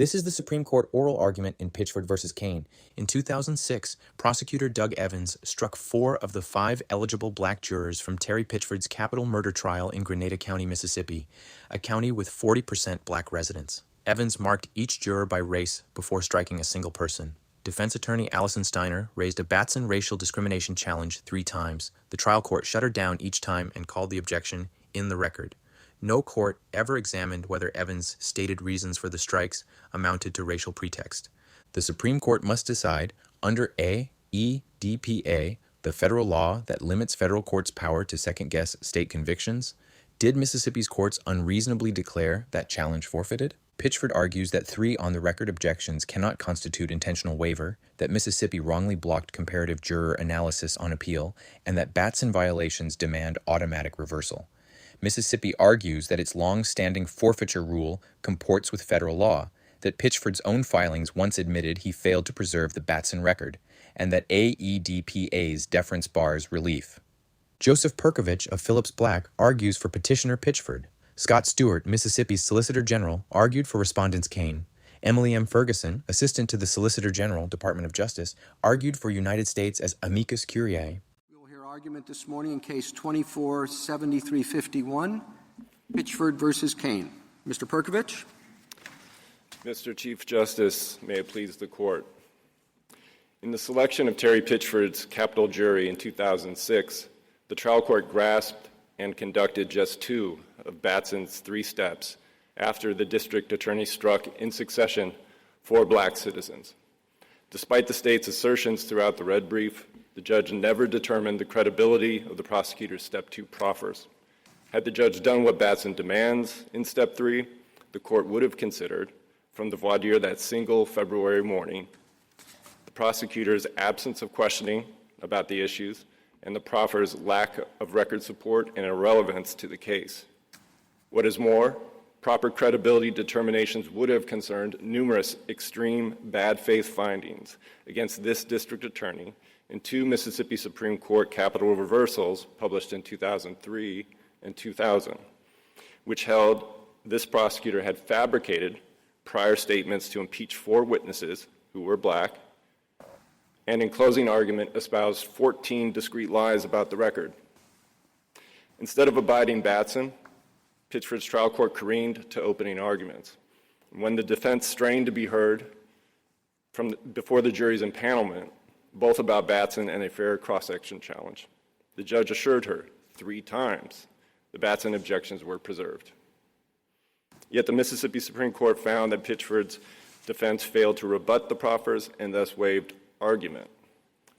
This is the Supreme Court oral argument in Pitchford v. Cain. In 2006, prosecutor Doug Evans struck 4 of the 5 eligible black jurors from Terry Pitchford's capital murder trial in Grenada County, Mississippi, a county with 40% black residents. Evans marked each juror by race before striking a single person. Defense attorney Allison Steiner raised a Batson racial discrimination challenge 3 times. The trial court shut her down each time and called the objection in the record. No court ever examined whether Evans' stated reasons for the strikes amounted to racial pretext. The Supreme Court must decide, under AEDPA, the federal law that limits federal courts' power to second-guess state convictions, did Mississippi's courts unreasonably declare that challenge forfeited? Pitchford argues that 3 on-the-record objections cannot constitute intentional waiver, that Mississippi wrongly blocked comparative juror analysis on appeal, and that Batson violations demand automatic reversal. Mississippi argues that its long-standing forfeiture rule comports with federal law, that Pitchford's own filings once admitted he failed to preserve the Batson record, and that AEDPA's deference bars relief. Joseph Perkovich of Phillips Black argues for Petitioner Pitchford. Scott Stewart, Mississippi's Solicitor General, argued for Respondent's Cain. Emily M. Ferguson, Assistant to the Solicitor General, Department of Justice, argued for United States as Amicus Curiae. Argument this morning in Case 24-7351, Pitchford versus Cain. Mr. Perkovich. Mr. Chief Justice, may it please the Court. In the selection of Terry Pitchford's capital jury in 2006, the trial court grasped and conducted just 2 of Batson's 3 steps after the district attorney struck in succession 4 black citizens. Despite the state's assertions throughout the red brief, the judge never determined the credibility of the prosecutor's Step 2 proffers. Had the judge done what Batson demands in Step 3, the court would have considered, from the voir dire that single February morning, the prosecutor's absence of questioning about the issues and the proffer's lack of record support and irrelevance to the case. What is more, proper credibility determinations would have concerned numerous extreme bad faith findings against this district attorney in 2 Mississippi Supreme Court capital reversals published in 2003 and 2000, which held this prosecutor had fabricated prior statements to impeach 4 witnesses who were black, and in closing argument espoused 14 discrete lies about the record. Instead of abiding Batson, Pitchford's trial court careened to opening arguments. When the defense strained to be heard before the jury's empanelment, both about Batson and a fair cross-section challenge, the judge assured her 3 times the Batson objections were preserved. Yet the Mississippi Supreme Court found that Pitchford's defense failed to rebut the proffers and thus waived argument,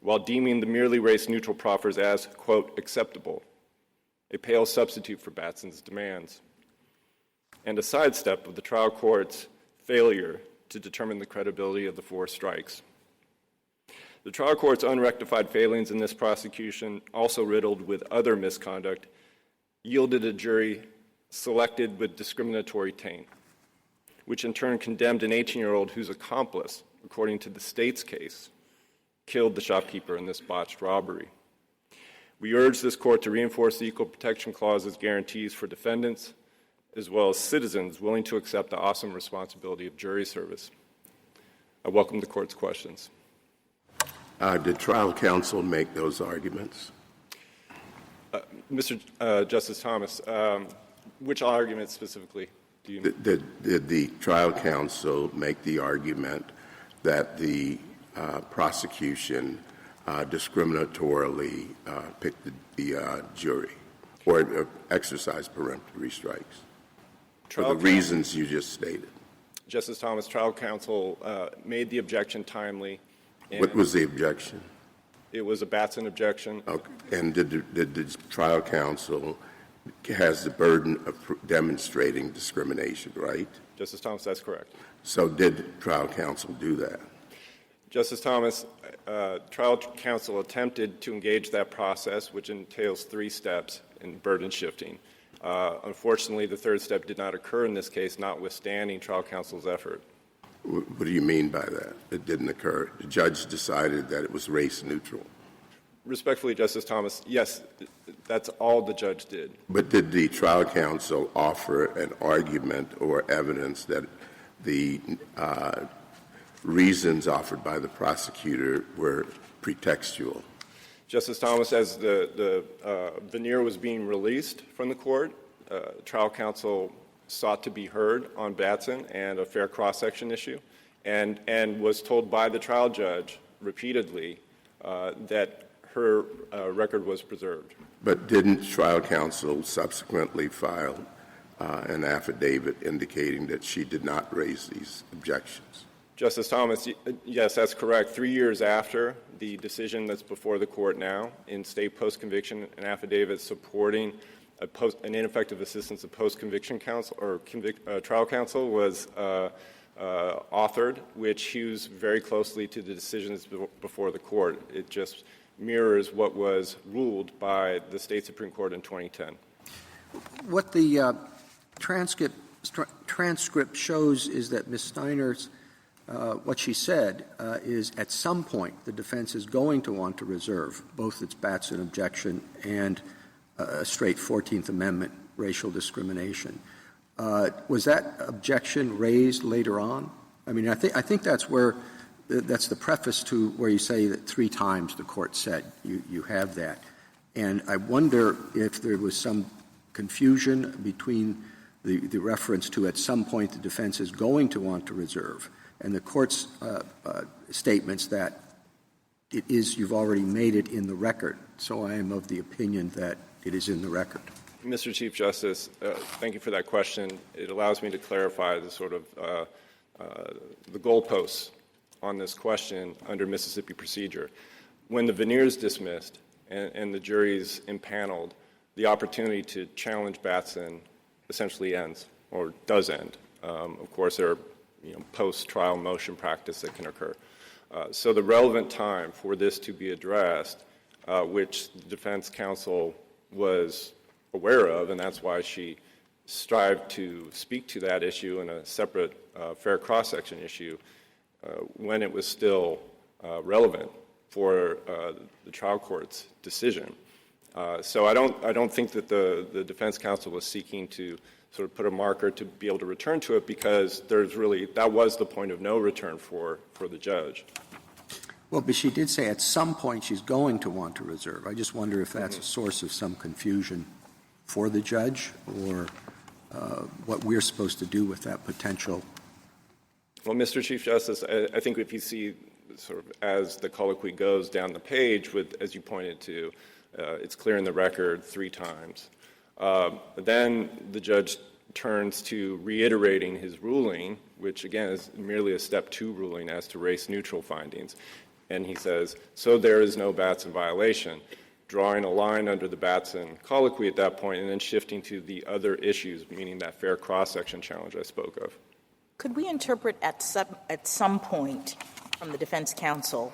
while deeming the merely race-neutral proffers as, quote, acceptable, a pale substitute for Batson's demands, and a sidestep of the trial court's failure to determine the credibility of the 4 strikes. The trial court's unrectified failings in this prosecution, also riddled with other misconduct, yielded a jury selected with discriminatory taint, which in turn condemned an 18-year-old whose accomplice, according to the state's case, killed the shopkeeper in this botched robbery. We urge this court to reinforce the Equal Protection Clause's guarantees for defendants, as well as citizens willing to accept the awesome responsibility of jury service. I welcome the court's questions. Did trial counsel make those arguments? Mr. Justice Thomas, which arguments specifically do you mean? Did the trial counsel make the argument that the prosecution discriminatorily picked the jury or exercised peremptory strikes for the reasons you just stated? Justice Thomas, trial counsel made the objection timely. What was the objection? It was a Batson objection. Okay. And did the trial counsel has the burden of demonstrating discrimination, right? Justice Thomas, that's correct. So did trial counsel do that? Justice Thomas, trial counsel attempted to engage that process, which entails 3 steps in burden shifting. Unfortunately, the 3rd step did not occur in this case, notwithstanding trial counsel's effort. What do you mean by that? It didn't occur. The judge decided that it was race neutral. Respectfully, Justice Thomas, yes, that's all the judge did. But did the trial counsel offer an argument or evidence that the reasons offered by the prosecutor were pretextual? Justice Thomas, as the veneer was being released from the court, trial counsel sought to be heard on Batson and a fair cross-section issue, and was told by the trial judge repeatedly that her record was preserved. But didn't trial counsel subsequently file an affidavit indicating that she did not raise these objections? Justice Thomas, yes, that's correct. 3 years after the decision that's before the court now, in state post-conviction, an affidavit supporting an ineffective assistance of post-conviction counsel or trial counsel was authored, which hews very closely to the decisions before the court. It just mirrors what was ruled by the state Supreme Court in 2010. What the transcript shows is that Ms. Steiner's what she said is at some point the defense is going to want to reserve both its Batson objection and a straight 14th Amendment racial discrimination. Was that objection raised later on? I mean, I think that's where that's the preface to where you say that 3 times the court said you have that. And I wonder if there was some confusion between the reference to at some point the defense is going to want to reserve and the court's statements that it is you've already made it in the record. So I am of the opinion that it is in the record. Mr. Chief Justice, thank you for that question. It allows me to clarify the sort of the goalposts on this question under Mississippi procedure. When the veneer is dismissed and the jury is impaneled, the opportunity to challenge Batson essentially ends or does end. Of course, there are post-trial motion practice that can occur. So the relevant time for this to be addressed, which the defense counsel was aware of, and that's why she strived to speak to that issue in a separate fair cross-section issue, when it was still relevant for the trial court's decision. So I don't think that the defense counsel was seeking to sort of put a marker to be able to return to it, because that was the point of no return for the judge. Well, but she did say at some point she's going to want to reserve. I just wonder if that's a source of some confusion for the judge, or what we're supposed to do with that potential. Well, Mr. Chief Justice, I think if you see sort of as the colloquy goes down the page, with, as you pointed to, it's clear in the record 3 times. Then the judge turns to reiterating his ruling, which again is merely a step 2 ruling as to race-neutral findings. And he says, so there is no Batson violation, drawing a line under the Batson colloquy at that point, and then shifting to the other issues, meaning that fair cross-section challenge I spoke of. Could we interpret at some point from the defense counsel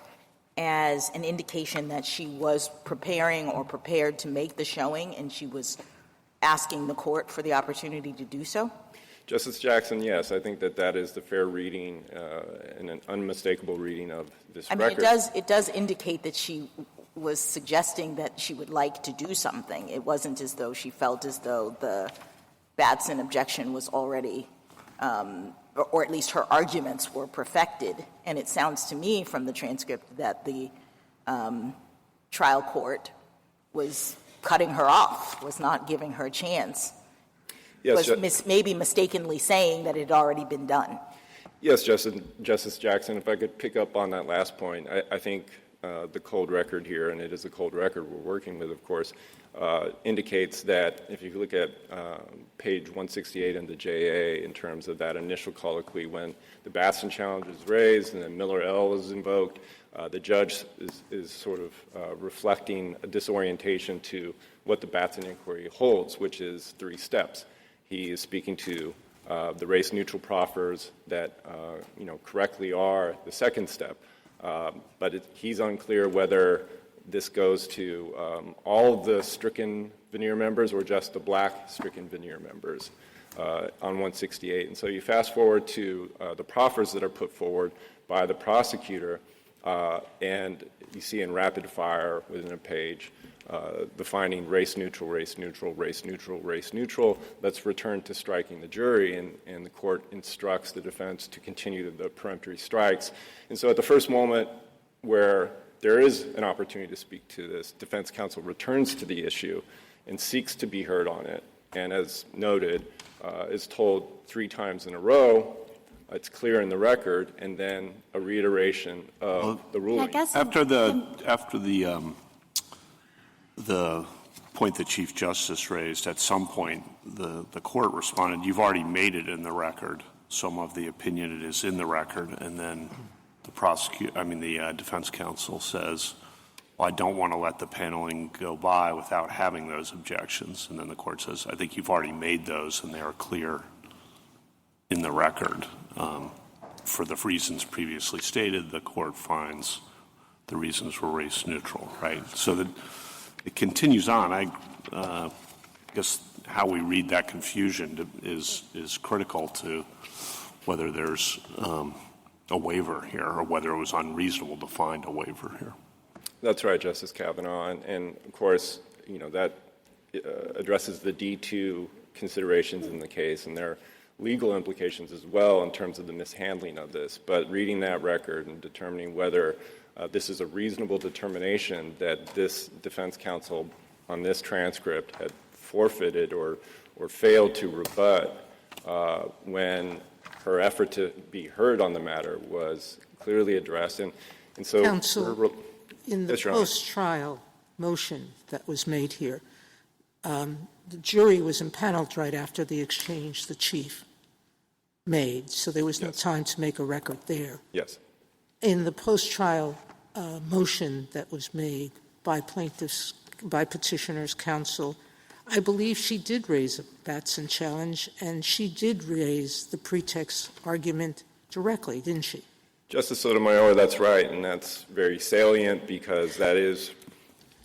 as an indication that she was preparing or prepared to make the showing, and she was asking the court for the opportunity to do so? Justice Jackson, yes. I think that is the fair reading and an unmistakable reading of this record. It does indicate that she was suggesting that she would like to do something. It wasn't as though she felt as though the Batson objection was already, or at least her arguments were perfected. And it sounds to me from the transcript that the trial court was cutting her off, was not giving her a chance. Yes, was maybe mistakenly saying that it had already been done. Yes, Justice Jackson, if I could pick up on that last point, I think the cold record here, and it is a cold record we're working with, of course, indicates that if you look at page 168 in the JA in terms of that initial colloquy when the Batson challenge is raised and then Miller L is invoked, the judge is sort of reflecting a disorientation to what the Batson inquiry holds, which is 3 steps. He is speaking to the race-neutral proffers that, correctly are the second step. But he's unclear whether this goes to all of the stricken veneer members or just the black stricken veneer members on 168. And so you fast forward to the proffers that are put forward by the prosecutor, and you see in rapid fire within a page the finding race neutral, race neutral, race neutral, race neutral. Let's return to striking the jury, and the court instructs the defense to continue the peremptory strikes. And so at the first moment where there is an opportunity to speak to this, defense counsel returns to the issue and seeks to be heard on it, and as noted, is told 3 times in a row, it's clear in the record, and then a reiteration of the ruling. After the point that Chief Justice raised, at some point the court responded, you've already made it in the record. Some of the opinion it is in the record, and then the defense counsel says, well, I don't want to let the paneling go by without having those objections. And then the court says, I think you've already made those, and they are clear in the record. For the reasons previously stated, the court finds the reasons were race neutral, right? So that it continues on. I guess how we read that confusion is critical to whether there's a waiver here or whether it was unreasonable to find a waiver here. That's right, Justice Kavanaugh, and of course, that addresses the D2 considerations in the case, and there are legal implications as well in terms of the mishandling of this. But reading that record and determining whether this is a reasonable determination that this defense counsel on this transcript had forfeited or failed to rebut when her effort to be heard on the matter was clearly addressed. And so Counsel, in the post-trial motion that was made here, the jury was impaneled right after the exchange the chief made, so there was no time to make a record there. Yes. In the post-trial motion that was made by petitioner's counsel, I believe she did raise a Batson challenge, and she did raise the pretext argument directly, didn't she? Justice Sotomayor, that's right, and that's very salient because that is,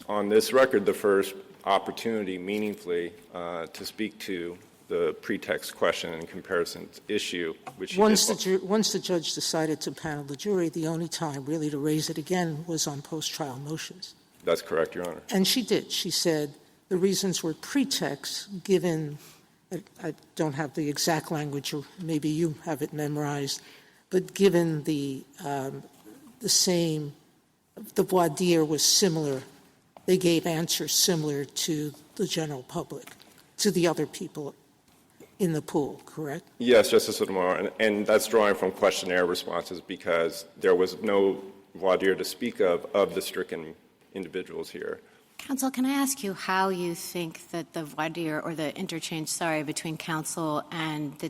on this record, the first opportunity meaningfully to speak to the pretext question and comparison issue, which once the judge decided to panel the jury, the only time really to raise it again was on post-trial motions. That's correct, Your Honor. And she did. She said the reasons were pretext, given I don't have the exact language, or maybe you have it memorized, but given the voir dire was similar, they gave answers similar to the general public, to the other people in the pool, correct? Yes, Justice Sotomayor, and that's drawing from questionnaire responses because there was no voir dire to speak of the stricken individuals here. Counsel, can I ask you how you think that the voir dire or the interchange, between counsel and the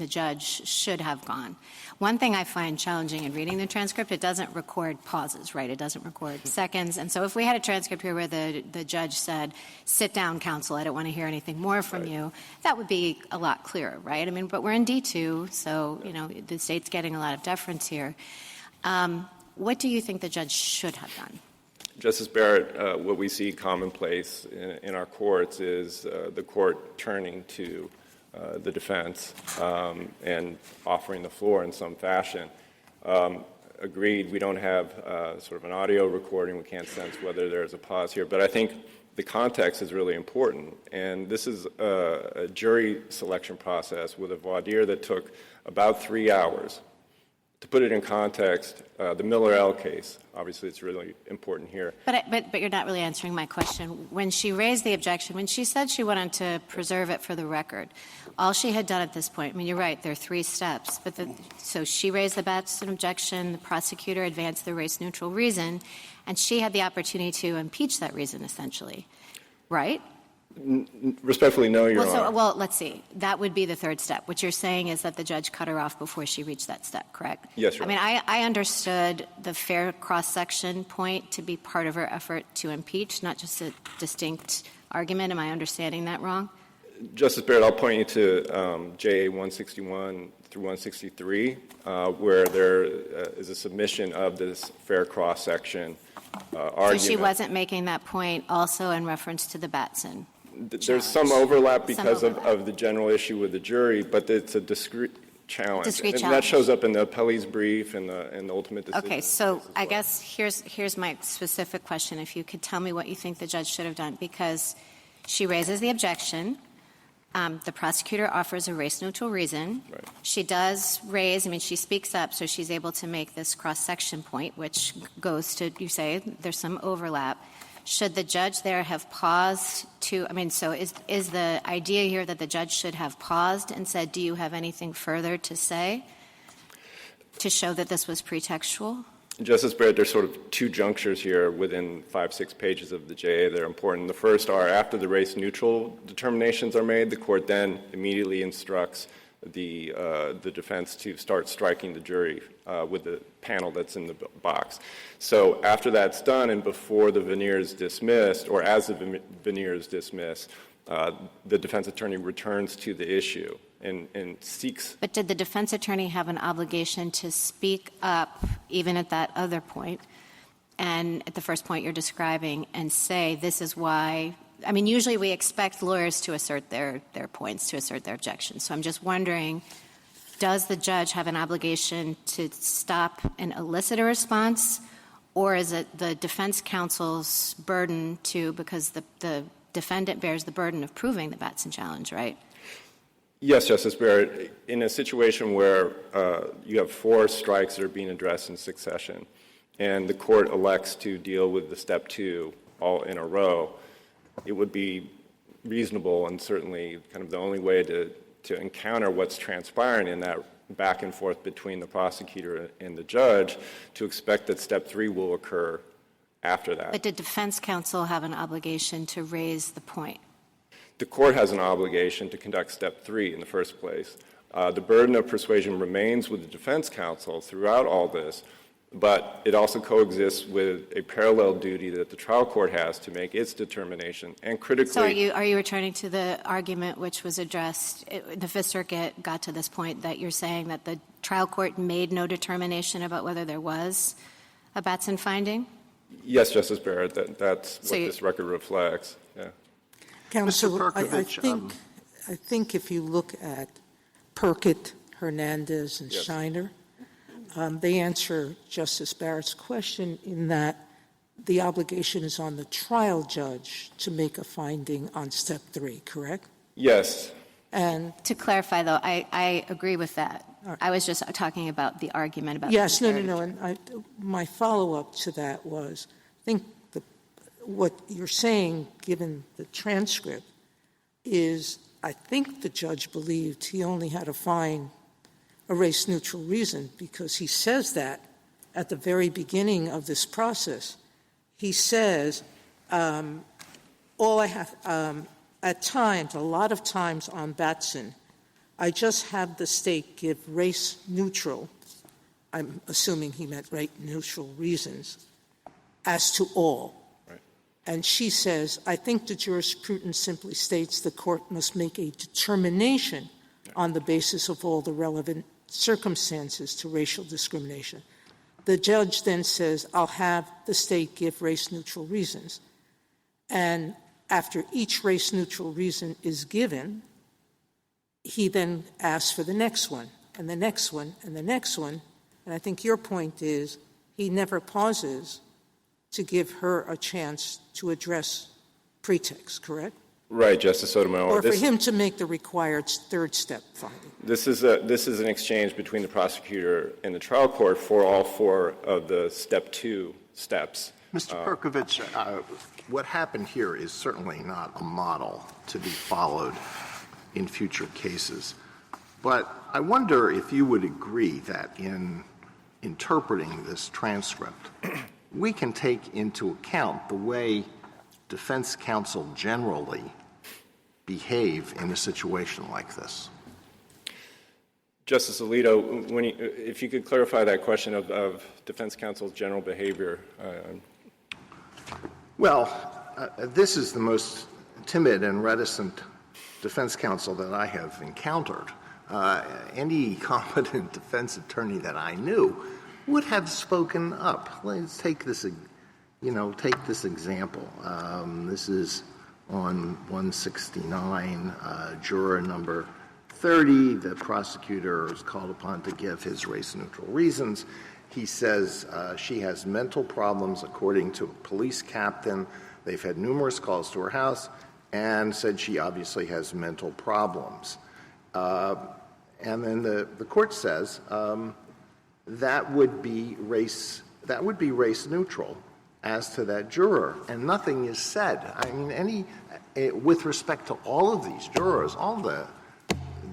judge should have gone? One thing I find challenging in reading the transcript, it doesn't record pauses, right? It doesn't record seconds. And so if we had a transcript here where the judge said, sit down, counsel, I don't want to hear anything more from you, that would be a lot clearer, right? I mean, but we're in D2, so, the state's getting a lot of deference here. What do you think the judge should have done? Justice Barrett, what we see commonplace in our courts is the court turning to the defense and offering the floor in some fashion. Agreed, we don't have sort of an audio recording. We can't sense whether there's a pause here. But I think the context is really important. And this is a jury selection process with a voir dire that took about 3 hours. To put it in context, the Miller L. case, obviously it's really important here. But you're not really answering my question. When she raised the objection, when she said she wanted to preserve it for the record, all she had done at this point, I mean, you're right, there are 3 steps. So she raised the Batson objection, the prosecutor advanced the race-neutral reason, and she had the opportunity to impeach that reason, essentially, right? Respectfully, no, Your Honor. Well, let's see. That would be the 3rd step. What you're saying is that the judge cut her off before she reached that step, correct? Yes, Your Honor. I mean, I understood the fair cross-section point to be part of her effort to impeach, not just a distinct argument. Am I understanding that wrong? Justice Barrett, I'll point you to JA 161 through 163, where there is a submission of this fair cross-section argument. So she wasn't making that point also in reference to the Batson? There's some overlap because of the general issue with the jury, but it's a discrete challenge. Discrete and challenge. that shows up in the appellee's brief and the ultimate decision. Okay, so I guess here's my specific question. If you could tell me what you think the judge should have done, because she raises the objection. The prosecutor offers a race-neutral reason. Right. She does raise, she speaks up, so she's able to make this cross-section point, which goes to, you say, there's some overlap. Should the judge there have paused so is the idea here that the judge should have paused and said, do you have anything further to say to show that this was pretextual? Justice Barrett, there's sort of two junctures here within 5-6 pages of the JA that are important. The first are after the race-neutral determinations are made, the court then immediately instructs the defense to start striking the jury with the panel that's in the box. So after that's done and before the veneer is dismissed, or as the veneer is dismissed, the defense attorney returns to the issue and seeks. But did the defense attorney have an obligation to speak up, even at that other point, and at the first point you're describing, and say, this is why? Usually we expect lawyers to assert their points, to assert their objections. So I'm just wondering, does the judge have an obligation to stop and elicit a response, or is it the defense counsel's burden to, because the defendant bears the burden of proving the Batson challenge, right? Yes, Justice Barrett. In a situation where you have 4 strikes that are being addressed in succession, and the court elects to deal with the step 2 all in a row, it would be reasonable and certainly kind of the only way to encounter what's transpiring in that back and forth between the prosecutor and the judge to expect that step 3 will occur after that. But did defense counsel have an obligation to raise the point? The court has an obligation to conduct step 3 in the first place. The burden of persuasion remains with the defense counsel throughout all this, but it also coexists with a parallel duty that the trial court has to make its determination. And critically, so are you returning to the argument which was addressed? The Fifth Circuit got to this point that you're saying that the trial court made no determination about whether there was a Batson finding? Yes, Justice Barrett, that's what this record reflects. Yeah. Counsel, Mr. Perkovich, I think if you look at Perkett, Hernandez, and Yes. Shiner, they answer Justice Barrett's question in that the obligation is on the trial judge to make a finding on step 3, correct? Yes. And To clarify, though, I agree with that. right. I was just talking about the argument about yes, no. disparity. And my follow-up to that was, I think what you're saying, given the transcript, is I think the judge believed he only had to find a race-neutral reason, because he says that at the very beginning of this process. He says, all I have, at times, a lot of times on Batson, I just have the state give race-neutral, I'm assuming he meant race-neutral reasons, as to all. Right. And she says, I think the jurisprudence simply states the court must make a determination on the basis of all the relevant circumstances to racial discrimination. The judge then says, I'll have the state give race-neutral reasons. And after each race-neutral reason is given, he then asks for the next one, and the next one, and the next one. And I think your point is he never pauses to give her a chance to address pretext, correct? Right, Justice Sotomayor. Or for him to make the required third step finding. This is an exchange between the prosecutor and the trial court for all 4 of the step 2 steps. Mr. Perkovich, what happened here is certainly not a model to be followed in future cases. But I wonder if you would agree that in interpreting this transcript, we can take into account the way defense counsel generally behave in a situation like this. Justice Alito, if you could clarify that question of defense counsel's general behavior. This is the most timid and reticent defense counsel that I have encountered. Any competent defense attorney that I knew would have spoken up. Let's take this, example. This is on 169, juror number 30, the prosecutor is called upon to give his race-neutral reasons. He says she has mental problems, according to a police captain. They've had numerous calls to her house and said she obviously has mental problems. And then the court says that would be race neutral as to that juror, and nothing is said. I mean, with respect to all of these jurors, all the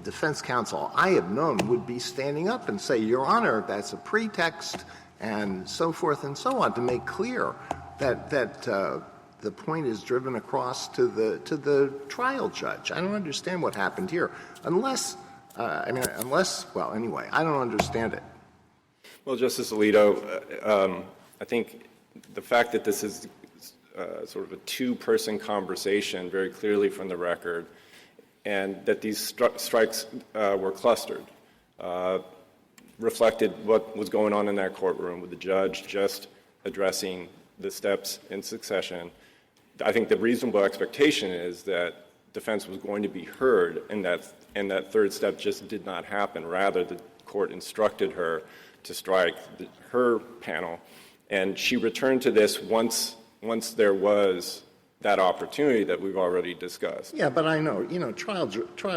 defense counsel I have known would be standing up and say, Your Honor, that's a pretext, and so forth and so on, to make clear that the point is driven across to the trial judge. I don't understand what happened here, unless, well, anyway, I don't understand it. Well, Justice Alito, I think the fact that this is sort of a two-person conversation very clearly from the record, and that these strikes were clustered, reflected what was going on in that courtroom with the judge just addressing the steps in succession. I think the reasonable expectation is that defense was going to be heard, and that third step just did not happen. Rather, the court instructed her to strike her panel, and she returned to this once there was that opportunity that we've already discussed. Yeah, but I know, trial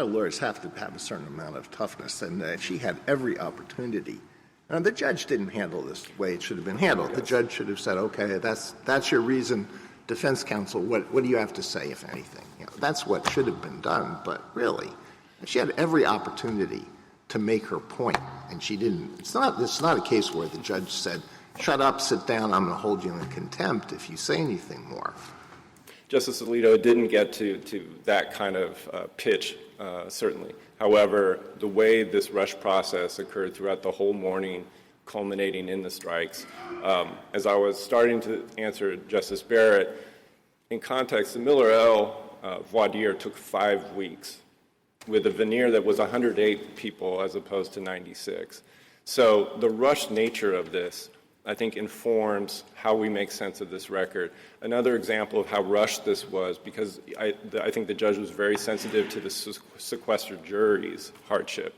lawyers have to have a certain amount of toughness, and she had every opportunity. And the judge didn't handle this the way it should have been handled. Yes. The judge should have said, okay, that's your reason. Defense counsel, what do you have to say, if anything? That's what should have been done, but really, she had every opportunity to make her point, and she didn't. It's not a case where the judge said, shut up, sit down, I'm going to hold you in contempt if you say anything more. Justice Alito didn't get to that kind of pitch, certainly. However, the way this rush process occurred throughout the whole morning, culminating in the strikes, as I was starting to answer Justice Barrett, in context, the Miller L. voir dire took 5 weeks with a veneer that was 108 people as opposed to 96. So the rushed nature of this, I think, informs how we make sense of this record. Another example of how rushed this was, because I think the judge was very sensitive to the sequestered jury's hardship.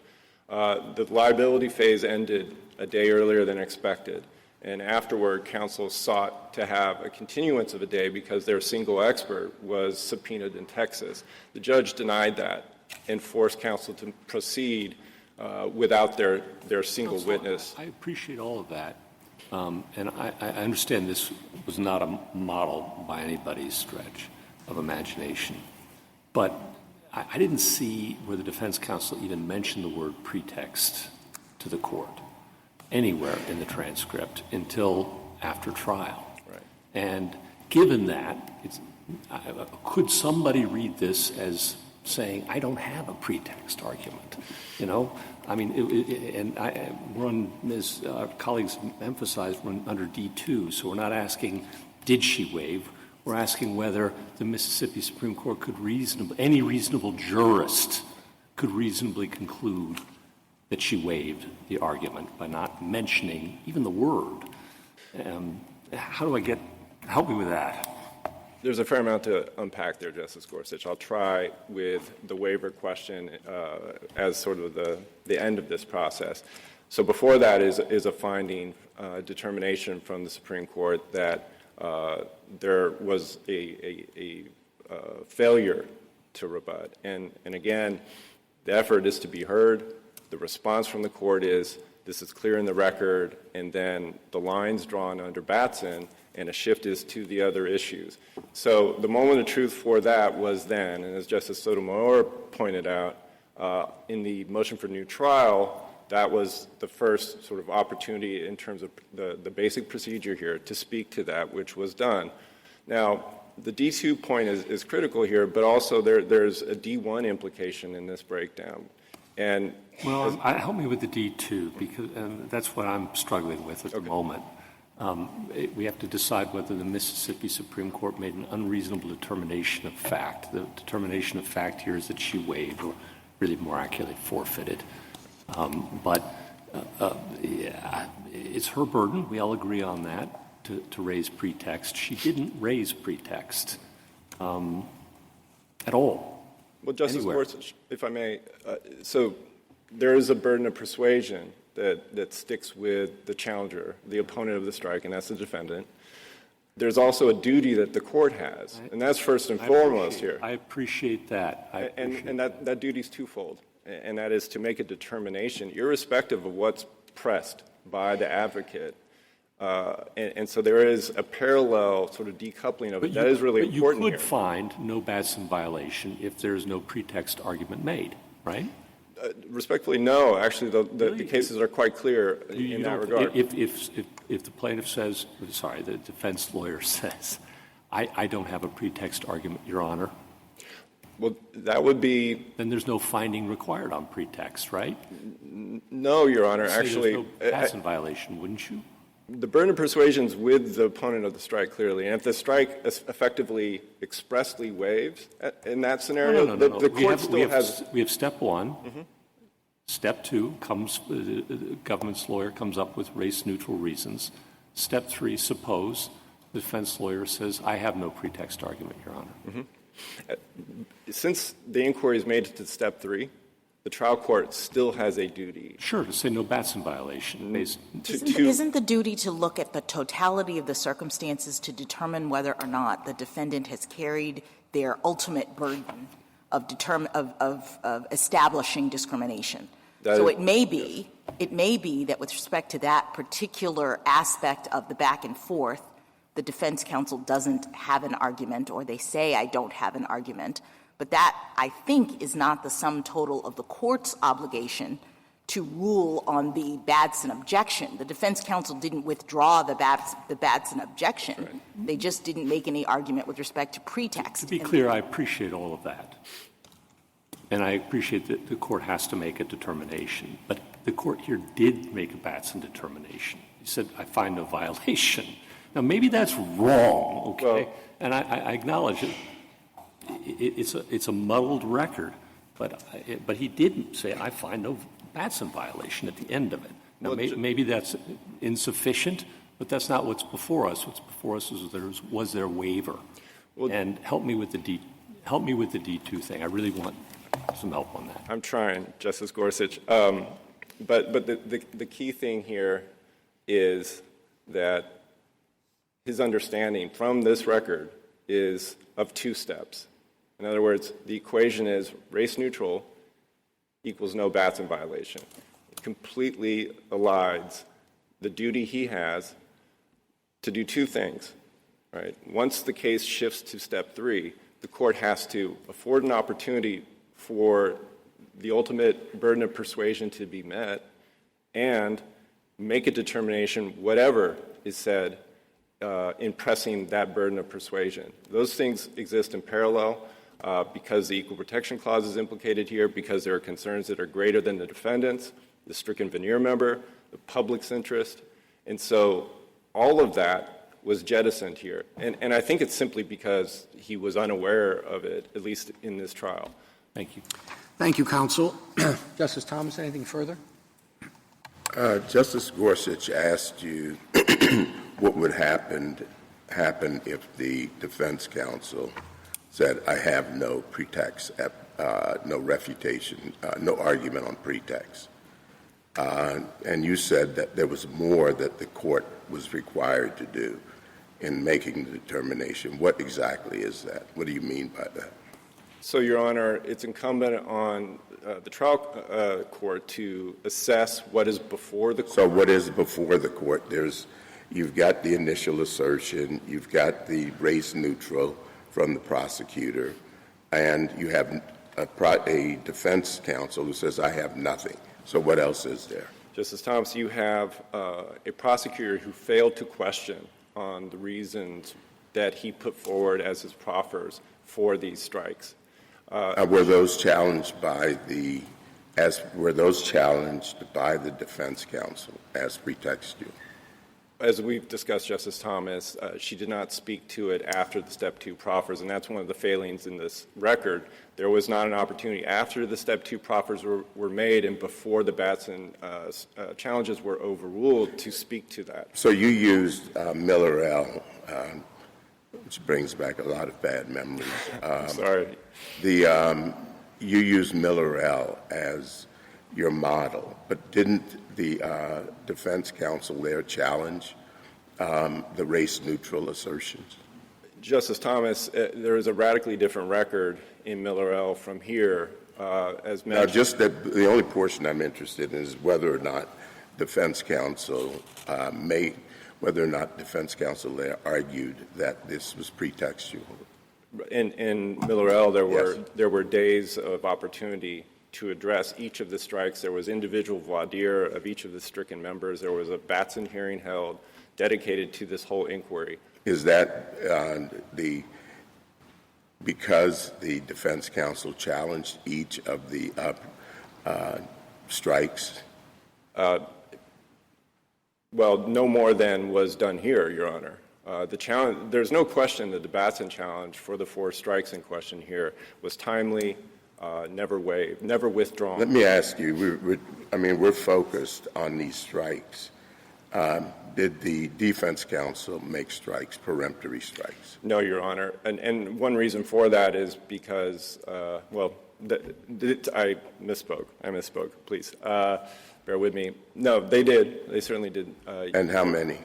The liability phase ended a day earlier than expected, and afterward, counsel sought to have a continuance of a day because their single expert was subpoenaed in Texas. The judge denied that and forced counsel to proceed without their single witness. I appreciate all of that. And I understand this was not a model by anybody's stretch of imagination. But I didn't see where the defense counsel even mentioned the word pretext to the court anywhere in the transcript until after trial. Right. And given that, could somebody read this as saying, I don't have a pretext argument, I mean, we're on, as colleagues emphasized, we're under D2, so we're not asking, did she waive? We're asking whether the Mississippi Supreme Court any reasonable jurist could reasonably conclude that she waived the argument by not mentioning even the word. How do I help me with that? There's a fair amount to unpack there, Justice Gorsuch. I'll try with the waiver question as sort of the end of this process. So before that is a finding, determination from the Supreme Court that there was a failure to rebut. And again, the effort is to be heard. The response from the court is, this is clear in the record, and then the lines drawn under Batson, and a shift is to the other issues. So the moment of truth for that was then, and as Justice Sotomayor pointed out, in the motion for new trial, that was the first sort of opportunity in terms of the basic procedure here to speak to that, which was done. Now, the D2 point is critical here, but also there's a D1 implication in this breakdown. And help me with the D2, because that's what I'm struggling with at the moment. We have to decide whether the Mississippi Supreme Court made an unreasonable determination of fact. The determination of fact here is that she waived, or really more accurately, forfeited. But it's her burden. We all agree on that, to raise pretext. She didn't raise pretext at all. Well, Justice anywhere. Gorsuch, if I may, so there is a burden of persuasion that sticks with the challenger, the opponent of the strike, and that's the defendant. There's also a duty that the court has, and that's first and foremost here. I appreciate that. And that duty is twofold, and that is to make a determination, irrespective of what's pressed by the advocate. And so there is a parallel sort of decoupling of it. That is really important you here. could find no Batson violation if there's no pretext argument made, right? Respectfully, no. Actually, the cases are quite clear in that regard. If the plaintiff says, sorry, the defense lawyer says, I don't have a pretext argument, Your Honor. Well, that would be. Then there's no finding required on pretext, right? No, Your Honor. Actually, there's no Batson violation, wouldn't you? The burden of persuasion is with the opponent of the strike, clearly. And if the strike effectively expressly waives in that scenario, the court still has. We have step one. Mm-hmm. Step two comes, the government's lawyer comes up with race-neutral reasons. Step three, suppose the defense lawyer says, I have no pretext argument, Your Honor. Mm-hmm. Since the inquiry is made to step three, the trial court still has a duty. Sure, to say no Batson violation. Isn't the duty to look at the totality of the circumstances to determine whether or not the defendant has carried their ultimate burden of establishing discrimination? So it may be that with respect to that particular aspect of the back and forth, the defense counsel doesn't have an argument, or they say, I don't have an argument. But that, I think, is not the sum total of the court's obligation to rule on the Batson objection. The defense counsel didn't withdraw the Batson objection. Right. They just didn't make any argument with respect to pretext. To be clear, I appreciate all of that. And I appreciate that the court has to make a determination. But the court here did make a Batson determination. He said, I find no violation. Now, maybe that's wrong, okay? Well, and I acknowledge it. It's a muddled record, but he didn't say, I find no Batson violation at the end of it. Now, maybe that's insufficient, but that's not what's before us. What's before us is was there waiver. Well, and help me with the D2 thing. I really want some help on that. I'm trying, Justice Gorsuch. But the key thing here is that his understanding from this record is of two steps. In other words, the equation is race neutral equals no Batson violation. It completely elides the duty he has to do two things, right? Once the case shifts to step three, the court has to afford an opportunity for the ultimate burden of persuasion to be met and make a determination, whatever is said, in pressing that burden of persuasion. Those things exist in parallel because the Equal Protection Clause is implicated here, because there are concerns that are greater than the defendant's, the stricken veneer member, the public's interest. And so all of that was jettisoned here. And I think it's simply because he was unaware of it, at least in this trial. Thank you. Thank you, counsel. Justice Thomas, anything further? Justice Gorsuch asked you what would happen if the defense counsel said, I have no pretext, no refutation, no argument on pretext. And you said that there was more that the court was required to do in making the determination. What exactly is that? What do you mean by that? So, Your Honor, it's incumbent on the trial court to assess what is before the court. So what is before the court? You've got the initial assertion, you've got the race neutral from the prosecutor, and you have a defense counsel who says, I have nothing. So what else is there? Justice Thomas, you have a prosecutor who failed to question on the reasons that he put forward as his proffers for these strikes. Were those challenged by the defense counsel as pretextual? As we've discussed, Justice Thomas, she did not speak to it after the Step 2 proffers, and that's one of the failings in this record. There was not an opportunity after the Step 2 proffers were made and before the Batson challenges were overruled to speak to that. So you used Miller-El, which brings back a lot of bad memories. Sorry. you use Miller-El as your model, but didn't the defense counsel there challenge the race-neutral assertions? Justice Thomas, there is a radically different record in Miller-El from here, as mentioned. Now, just that the only portion I'm interested in is whether or not defense counsel whether or not defense counsel there argued that this was pretextual. In Miller-El, there were days of opportunity to address each of the strikes. There was individual voir dire of each of the stricken members. There was a Batson hearing held dedicated to this whole inquiry. Is that because the defense counsel challenged each of the strikes? Well, no more than was done here, Your Honor. There's no question that the Batson challenge for the 4 strikes in question here was timely, never waived, never withdrawn. Let me ask you, we're focused on these strikes. Did the defense counsel make strikes, peremptory strikes? No, Your Honor. And one reason for that is because, I misspoke. Please bear with me. No, they did. They certainly did. And how many?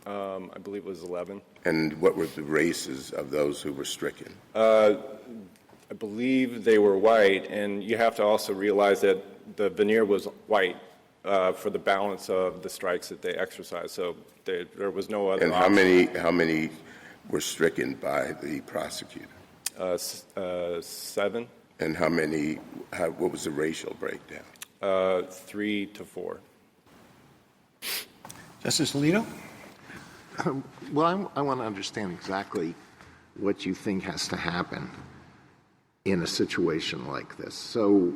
I believe it was 11. And what were the races of those who were stricken? I believe they were white, and you have to also realize that the veneer was white for the balance of the strikes that they exercised. So there was no other. And how many were stricken by the prosecutor? 7. And how many? What was the racial breakdown? 3 to 4. Justice Alito? Well, I want to understand exactly what you think has to happen in a situation like this. So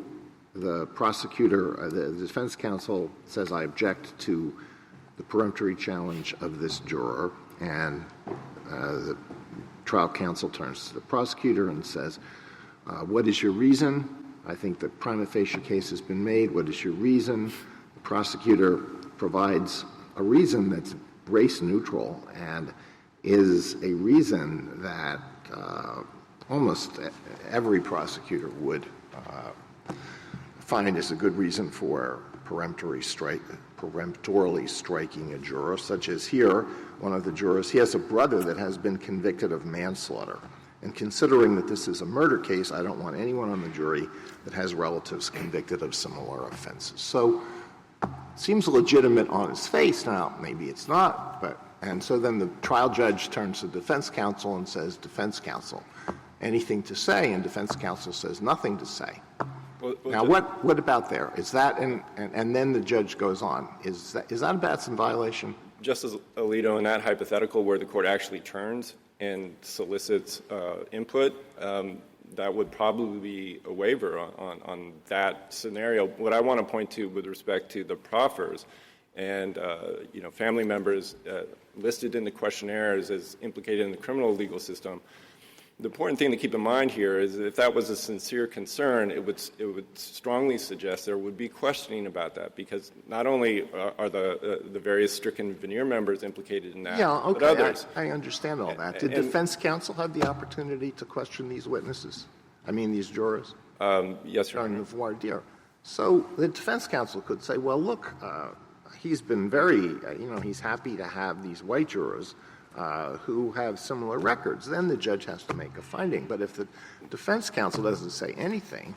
the prosecutor, the defense counsel says, I object to the peremptory challenge of this juror, and the trial counsel turns to the prosecutor and says, what is your reason? I think the prima facie case has been made. What is your reason? The prosecutor provides a reason that's race neutral and is a reason that almost every prosecutor would find is a good reason for peremptorily striking a juror, such as here, one of the jurors, he has a brother that has been convicted of manslaughter. And considering that this is a murder case, I don't want anyone on the jury that has relatives convicted of similar offenses. So it seems legitimate on its face. Now, maybe it's not, and so then the trial judge turns to defense counsel and says, defense counsel, anything to say? And defense counsel says, nothing to say. Now, what about there? Is that, and then the judge goes on. Is that a Batson violation? Justice Alito, in that hypothetical where the court actually turns and solicits input, that would probably be a waiver on that scenario. What I want to point to with respect to the proffers and family members listed in the questionnaires as implicated in the criminal legal system, the important thing to keep in mind here is that if that was a sincere concern, it would strongly suggest there would be questioning about that, because not only are the various stricken veneer members implicated in that, but others. I understand all that. Did defense counsel have the opportunity to question these witnesses? These jurors? Yes, Your Honor. Voir dire. So the defense counsel could say, well, look, he's been very, he's happy to have these white jurors who have similar records. Then the judge has to make a finding. But if the defense counsel doesn't say anything,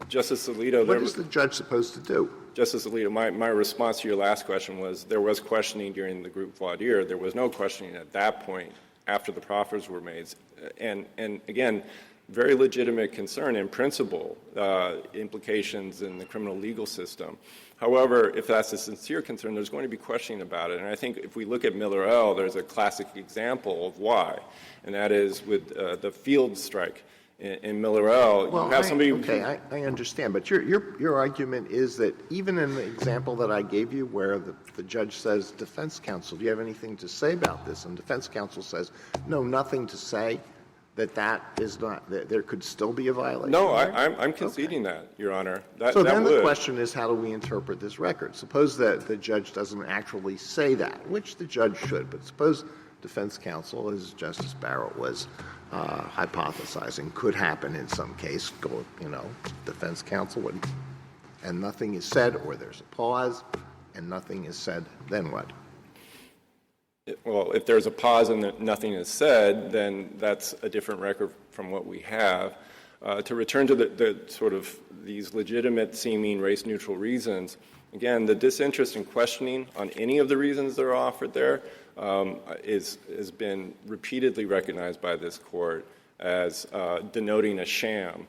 Justice Alito, what is the judge supposed to do? Justice Alito, my response to your last question was there was questioning during the group voir dire. There was no questioning at that point after the proffers were made. And again, very legitimate concern in principle, implications in the criminal legal system. However, if that's a sincere concern, there's going to be questioning about it. And I think if we look at Miller-El, there's a classic example of why, and that is with the field strike. In Miller-El, well, you have somebody. I understand, but your argument is that even in the example that I gave you, where the judge says, "Defense counsel, do you have anything to say about this?" and defense counsel says, "No, nothing to say," that is not, that there could still be a violation. No, I'm conceding that, Your Honor. The question is, how do we interpret this record? Suppose that the judge doesn't actually say that, which the judge should, but suppose defense counsel, as Justice Barrett was hypothesizing, could happen in some case. Defense counsel would, and nothing is said, or there's a pause, and nothing is said, then what? Well, if there's a pause and nothing is said, then that's a different record from what we have. To return to the sort of these legitimate seeming race-neutral reasons, again, the disinterest in questioning on any of the reasons that are offered there has been repeatedly recognized by this court as denoting a sham.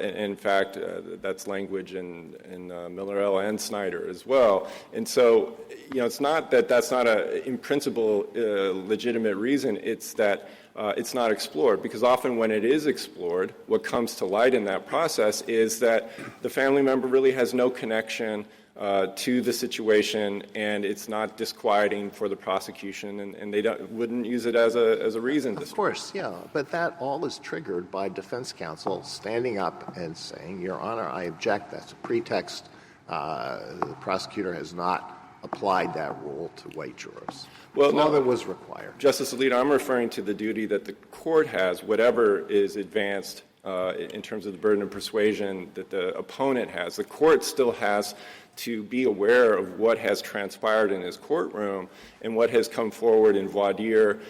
In fact, that's language in Miller L. and Snyder as well. And so, it's not that that's not in principle, legitimate reason. It's that it's not explored, because often when it is explored, what comes to light in that process is that the family member really has no connection to the situation, and it's not disquieting for the prosecution, and they wouldn't use it as a reason. Of course, yeah, but that all is triggered by defense counsel standing up and saying, Your Honor, I object. That's a pretext. The prosecutor has not applied that rule to white jurors. Well, all that was required. Justice Alito, I'm referring to the duty that the court has, whatever is advanced in terms of the burden of persuasion that the opponent has. The court still has to be aware of what has transpired in his courtroom and what has come forward in voir dire,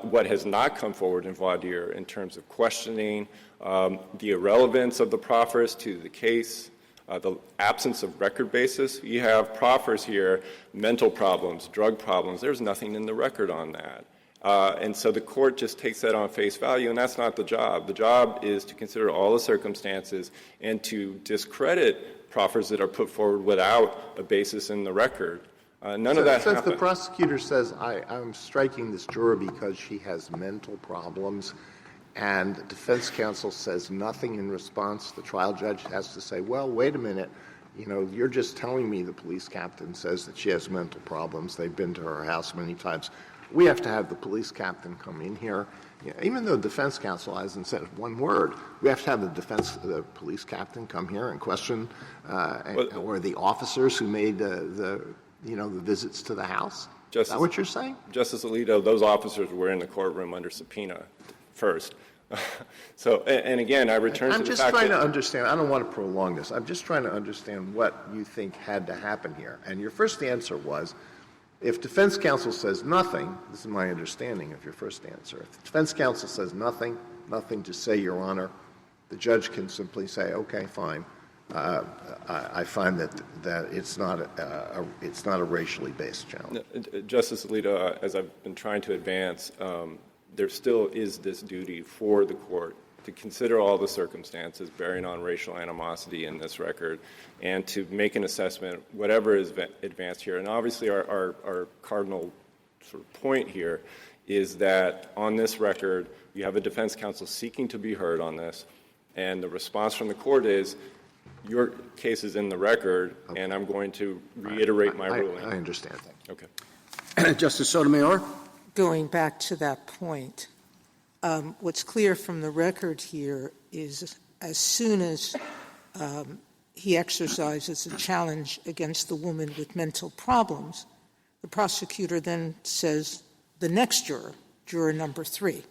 what has not come forward in voir dire in terms of questioning, the irrelevance of the proffers to the case, the absence of record basis. You have proffers here, mental problems, drug problems. There's nothing in the record on that. And so the court just takes that on face value, and that's not the job. The job is to consider all the circumstances and to discredit proffers that are put forward without a basis in the record. None of that happened. Since the prosecutor says, I'm striking this juror because she has mental problems, and the defense counsel says nothing in response, the trial judge has to say, well, wait a minute, you're just telling me the police captain says that she has mental problems. They've been to her house many times. We have to have the police captain come in here. Even though the defense counsel hasn't said one word, we have to have the police captain come here and question, or the officers who made the visits to the house. Is that what you're saying? Justice Alito, those officers were in the courtroom under subpoena first. So, and again, I return to the fact that— I'm just trying to understand. I don't want to prolong this. I'm just trying to understand what you think had to happen here. And your first answer was, if defense counsel says nothing, this is my understanding of your first answer, if the defense counsel says nothing to say, Your Honor, the judge can simply say, okay, fine. I find that it's not a racially based challenge. Justice Alito, as I've been trying to advance, there still is this duty for the court to consider all the circumstances bearing on racial animosity in this record and to make an assessment, whatever is advanced here. And obviously our cardinal sort of point here is that on this record, you have a defense counsel seeking to be heard on this, and the response from the court is, your case is in the record, okay, and I'm going to reiterate my ruling. I understand that. Okay. Justice Sotomayor? Going back to that point, what's clear from the record here is as soon as he exercises a challenge against the woman with mental problems, the prosecutor then says the next juror, juror number 3,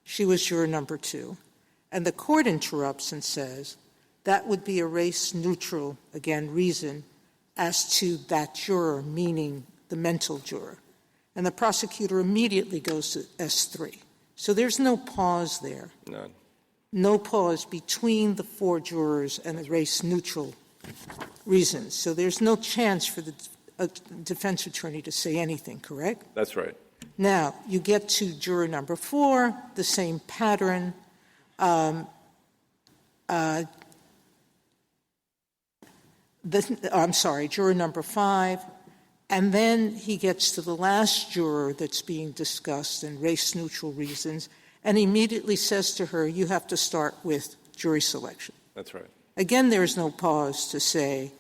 she was juror number 2, and the court interrupts and says that would be a race-neutral, again, reason as to that juror, meaning the mental juror. And the prosecutor immediately goes to S3. So there's no pause there. None. No pause between the 4 jurors and the race-neutral reasons. So there's no chance for the defense attorney to say anything, correct? That's right. Now, you get to juror number 4, the same pattern. Juror number 5. And then he gets to the last juror that's being discussed and race-neutral reasons, and immediately says to her, you have to start with jury selection. That's right. Again, there's no pause to say,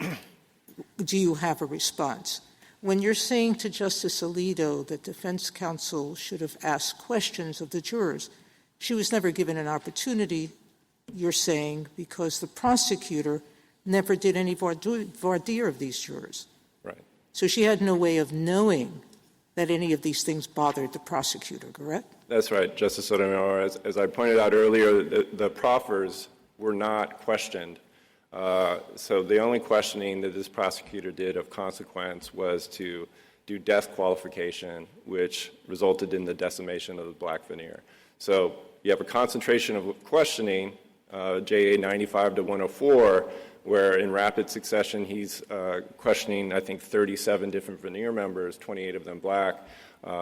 do you have a response? When you're saying to Justice Alito that defense counsel should have asked questions of the jurors, she was never given an opportunity, you're saying, because the prosecutor never did any voir dire of these jurors. Right. So she had no way of knowing that any of these things bothered the prosecutor, correct? That's right, Justice Sotomayor. As I pointed out earlier, the proffers were not questioned. So the only questioning that this prosecutor did of consequence was to do death qualification, which resulted in the decimation of the black veneer. So you have a concentration of questioning, JA 95 to 104, where in rapid succession he's questioning, I think, 37 different veneer members, 28 of them black,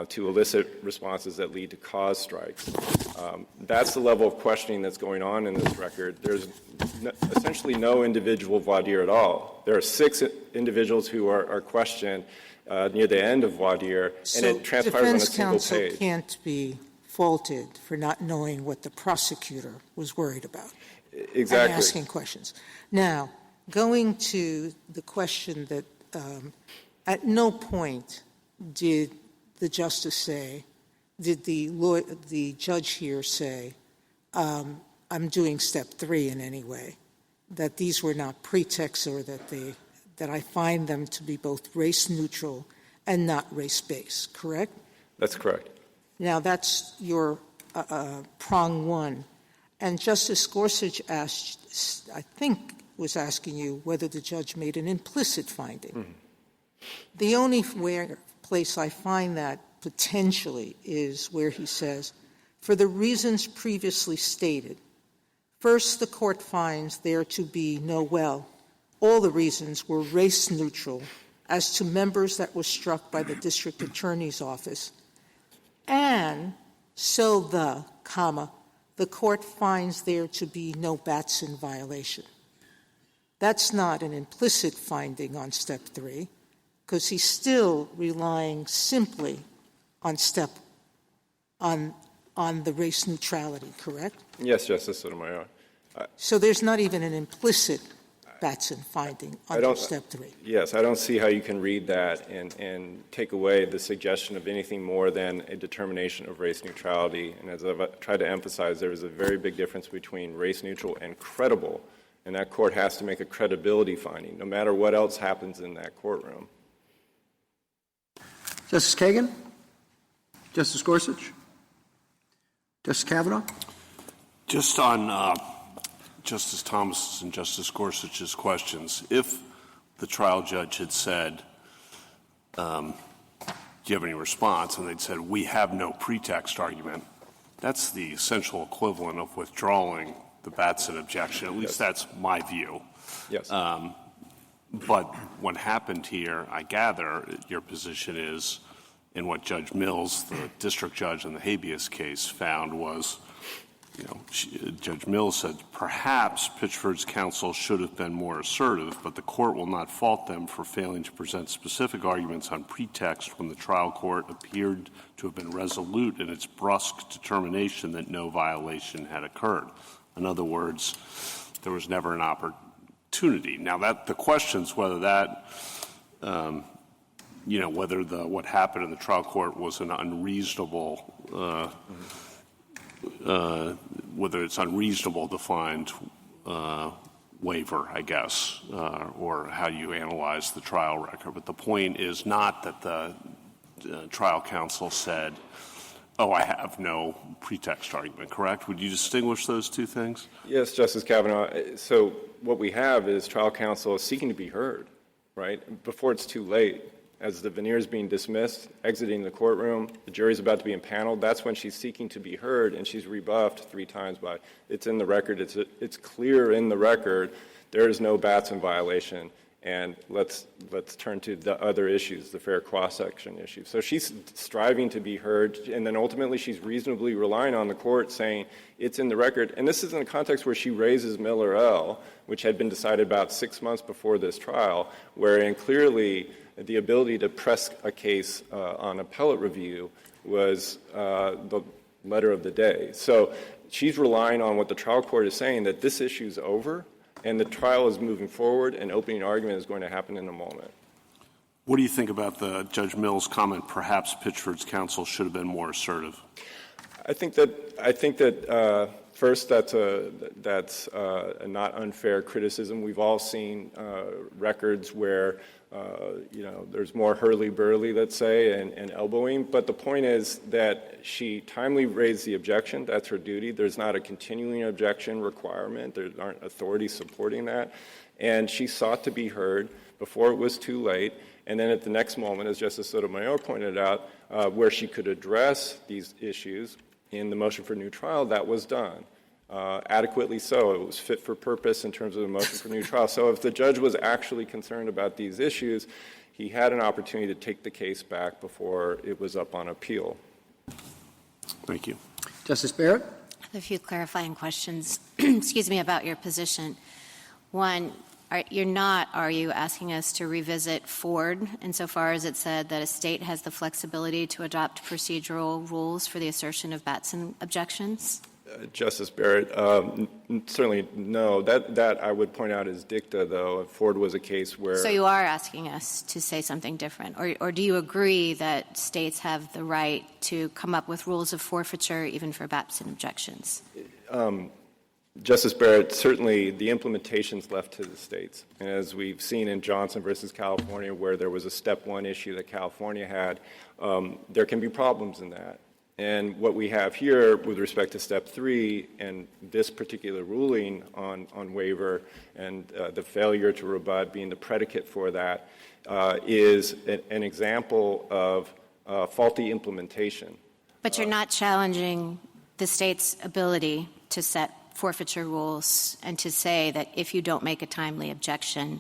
to elicit responses that lead to cause strikes. That's the level of questioning that's going on in this record. There's essentially no individual voir dire at all. There are 6 individuals who are questioned near the end of voir dire, and it transpires on a single page. So defense counsel can't be faulted for not knowing what the prosecutor was worried about. Exactly. And asking questions. Now, going to the question that at no point did the justice say, did the judge here say, I'm doing step 3 in any way, that these were not pretexts or that I find them to be both race neutral and not race based, correct? That's correct. Now, that's your prong 1. And Justice Gorsuch asked, I think, was asking you whether the judge made an implicit finding. Mm-hmm. The only place I find that potentially is where he says, for the reasons previously stated, first the court finds there to be all the reasons were race neutral as to members that were struck by the district attorney's office, and so the court finds there to be no Batson violation. That's not an implicit finding on step 3, because he's still relying simply on the race neutrality, correct? Yes, Justice Sotomayor. So there's not even an implicit Batson finding under step 3. Yes, I don't see how you can read that and take away the suggestion of anything more than a determination of race neutrality. And as I've tried to emphasize, there is a very big difference between race neutral and credible, and that court has to make a credibility finding, no matter what else happens in that courtroom. Justice Kagan? Justice Gorsuch? Justice Kavanaugh? Just on Justice Thomas and Justice Gorsuch's questions, if the trial judge had said, do you have any response? And they'd said, we have no pretext argument. That's the essential equivalent of withdrawing the Batson objection. At least that's my view. Yes. But what happened here, I gather, your position is, in what Judge Mills, the district judge in the habeas case, found was, Judge Mills said, perhaps Pitchford's counsel should have been more assertive, but the court will not fault them for failing to present specific arguments on pretext when the trial court appeared to have been resolute in its brusque determination that no violation had occurred. In other words, there was never an opportunity. Now, the question's whether that, whether what happened in the trial court was an unreasonable whether it's unreasonable to find waiver, I guess, or how you analyze the trial record. But the point is not that the trial counsel said, I have no pretext argument, correct? Would you distinguish those two things? Yes, Justice Kavanaugh. So what we have is trial counsel seeking to be heard, right, before it's too late. As the veneer is being dismissed, exiting the courtroom, the jury's about to be impaneled, that's when she's seeking to be heard, and she's rebuffed 3 times by, it's in the record, it's clear in the record, there is no Batson violation, and let's turn to the other issues, the fair cross-section issue. So she's striving to be heard, and then ultimately she's reasonably relying on the court saying it's in the record, and this is in a context where she raises Miller L., which had been decided about 6 months before this trial, wherein clearly the ability to press a case on appellate review was the letter of the day. So she's relying on what the trial court is saying, that this issue is over and the trial is moving forward and opening argument is going to happen in a moment. What do you think about the Judge Mills' comment, perhaps Pitchford's counsel should have been more assertive? I think that first, that's a not unfair criticism. We've all seen records where there's more hurly-burly, let's say, and elbowing. But the point is that she timely raised the objection. That's her duty. There's not a continuing objection requirement. There aren't authorities supporting that. And she sought to be heard before it was too late. And then at the next moment, as Justice Sotomayor pointed out, where she could address these issues in the motion for new trial, that was done. Adequately so. It was fit for purpose in terms of the motion for new trial. So if the judge was actually concerned about these issues, he had an opportunity to take the case back before it was up on appeal. Thank you. Justice Barrett? I have a few clarifying questions, about your position. One, are you asking us to revisit Ford insofar as it said that a state has the flexibility to adopt procedural rules for the assertion of Batson objections? Justice Barrett, certainly no. That I would point out is dicta, though. Ford was a case where... So you are asking us to say something different? Or do you agree that states have the right to come up with rules of forfeiture even for Batson objections? Justice Barrett, certainly the implementation's left to the states. And as we've seen in Johnson versus California, where there was a step one issue that California had, there can be problems in that. And what we have here with respect to step three and this particular ruling on waiver and the failure to rebut being the predicate for that is an example of faulty implementation. But you're not challenging the state's ability to set forfeiture rules and to say that if you don't make a timely objection,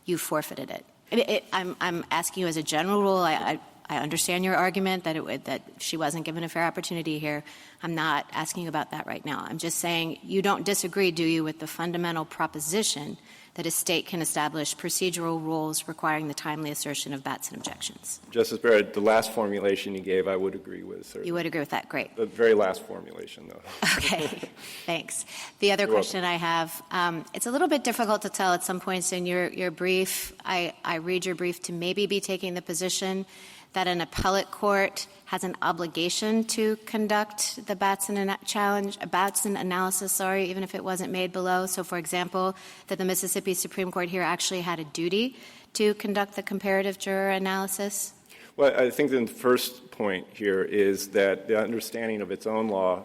you forfeited it. I'm asking you as a general rule. I understand your argument that she wasn't given a fair opportunity here. I'm not asking about that right now. I'm just saying you don't disagree, do you, with the fundamental proposition that a state can establish procedural rules requiring the timely assertion of Batson objections? Justice Barrett, the last formulation you gave, I would agree with, certainly. You would agree with that? Great. The very last formulation, though. Okay. Thanks. The other question I have, it's a little bit difficult to tell at some points in your brief. I read your brief to maybe be taking the position that an appellate court has an obligation to conduct the Batson analysis, even if it wasn't made below. So, for example, that the Mississippi Supreme Court here actually had a duty to conduct the comparative juror analysis? Well, I think the first point here is that the understanding of its own law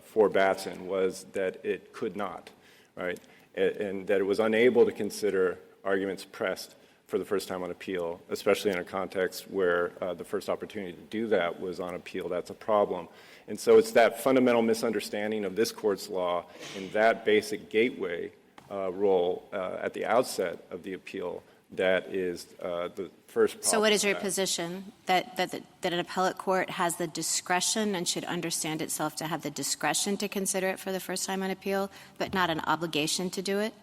for Batson was that it could not, right, and that it was unable to consider arguments pressed for the first time on appeal, especially in a context where the first opportunity to do that was on appeal. That's a problem. And so it's that fundamental misunderstanding of this court's law in that basic gateway role at the outset of the appeal that is the first problem. So what is your position, that an appellate court has the discretion and should understand itself to have the discretion to consider it for the first time on appeal, but not an obligation to do it?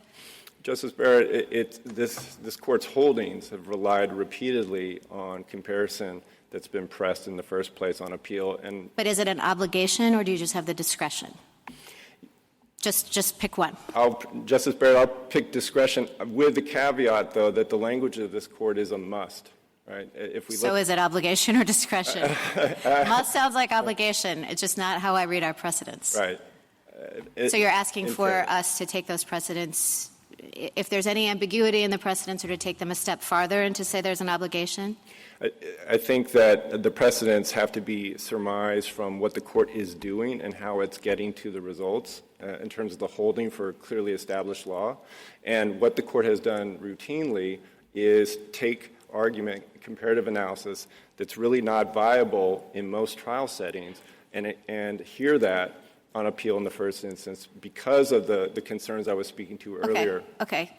Justice Barrett, this court's holdings have relied repeatedly on comparison that's been pressed in the first place on appeal. But is it an obligation, or do you just have the discretion? Just pick one. Justice Barrett, I'll pick discretion with the caveat, though, that the language of this court is a must. Right? So is it obligation or discretion? Must sounds like obligation. It's just not how I read our precedents. Right. So you're asking for us to take those precedents, if there's any ambiguity in the precedents, or to take them a step farther and to say there's an obligation? I think that the precedents have to be surmised from what the court is doing and how it's getting to the results in terms of the holding for clearly established law. And what the court has done routinely is take argument, comparative analysis that's really not viable in most trial settings and hear that on appeal in the first instance because of the concerns I was speaking to earlier. Okay.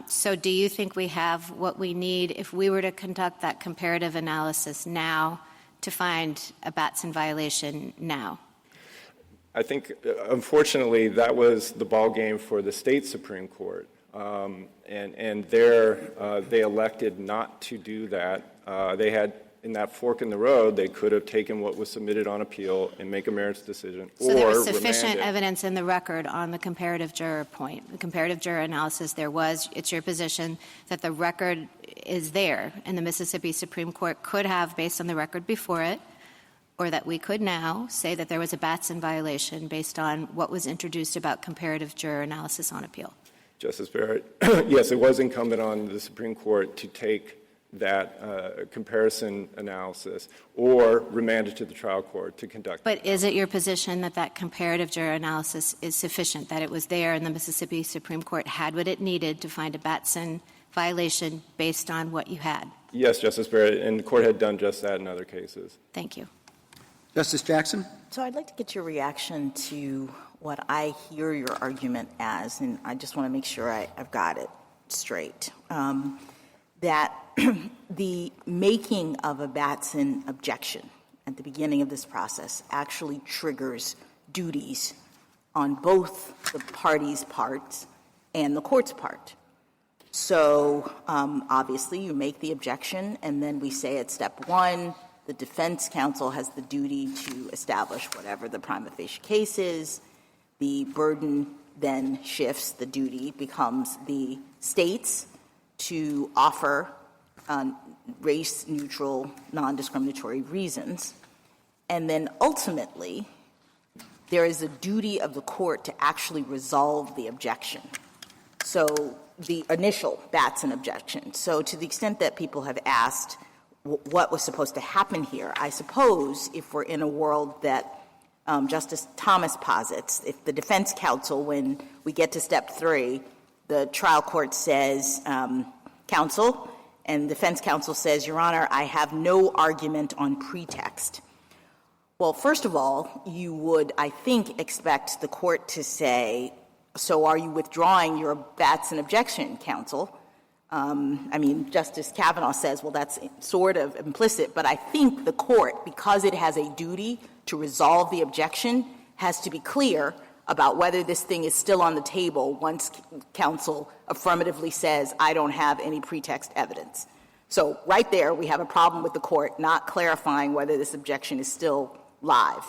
So do you think we have what we need if we were to conduct that comparative analysis now to find a Batson violation now? I think, unfortunately, that was the ballgame for the state Supreme Court. And they elected not to do that. They had, in that fork in the road, they could have taken what was submitted on appeal and make a merits decision. So there was sufficient evidence in the record on the comparative juror point. The comparative juror analysis, it's your position that the record is there, and the Mississippi Supreme Court could have, based on the record before it, or that we could now say that there was a Batson violation based on what was introduced about comparative juror analysis on appeal. Justice Barrett, yes, it was incumbent on the Supreme Court to take that comparison analysis or remand it to the trial court to conduct. But is it your position that that comparative juror analysis is sufficient, that it was there and the Mississippi Supreme Court had what it needed to find a Batson violation based on what you had? Yes, Justice Barrett, and the court had done just that in other cases. Thank you. Justice Jackson? So I'd like to get your reaction to what I hear your argument as, and I just want to make sure I've got it straight, that the making of a Batson objection at the beginning of this process actually triggers duties on both the party's part and the court's part. So obviously you make the objection, and then we say at step one, the defense counsel has the duty to establish whatever the prima facie case is. The burden then shifts. The duty becomes the state's to offer race-neutral, non-discriminatory reasons. And then ultimately, there is a duty of the court to actually resolve the objection. So the initial Batson objection. So to the extent that people have asked what was supposed to happen here, I suppose if we're in a world that Justice Thomas posits, if the defense counsel, when we get to step three, the trial court says, counsel, and defense counsel says, Your Honor, I have no argument on pretext. Well, first of all, you would, I think, expect the court to say, so are you withdrawing your Batson objection, counsel? I mean, Justice Kavanaugh says, well, that's sort of implicit, but I think the court, because it has a duty to resolve the objection, has to be clear about whether this thing is still on the table once counsel affirmatively says, I don't have any pretext evidence. So right there, we have a problem with the court not clarifying whether this objection is still live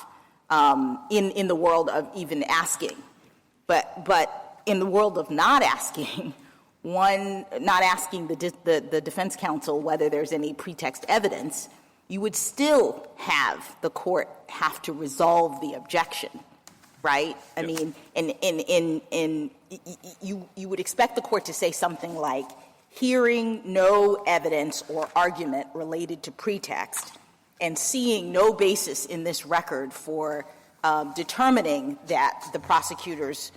in the world of even asking. But in the world of not asking, not asking the defense counsel whether there's any pretext evidence, you would still have the court have to resolve the objection, right? I mean, you would expect the court to say something like, hearing no evidence or argument related to pretext and seeing no basis in this record for determining that the prosecutor's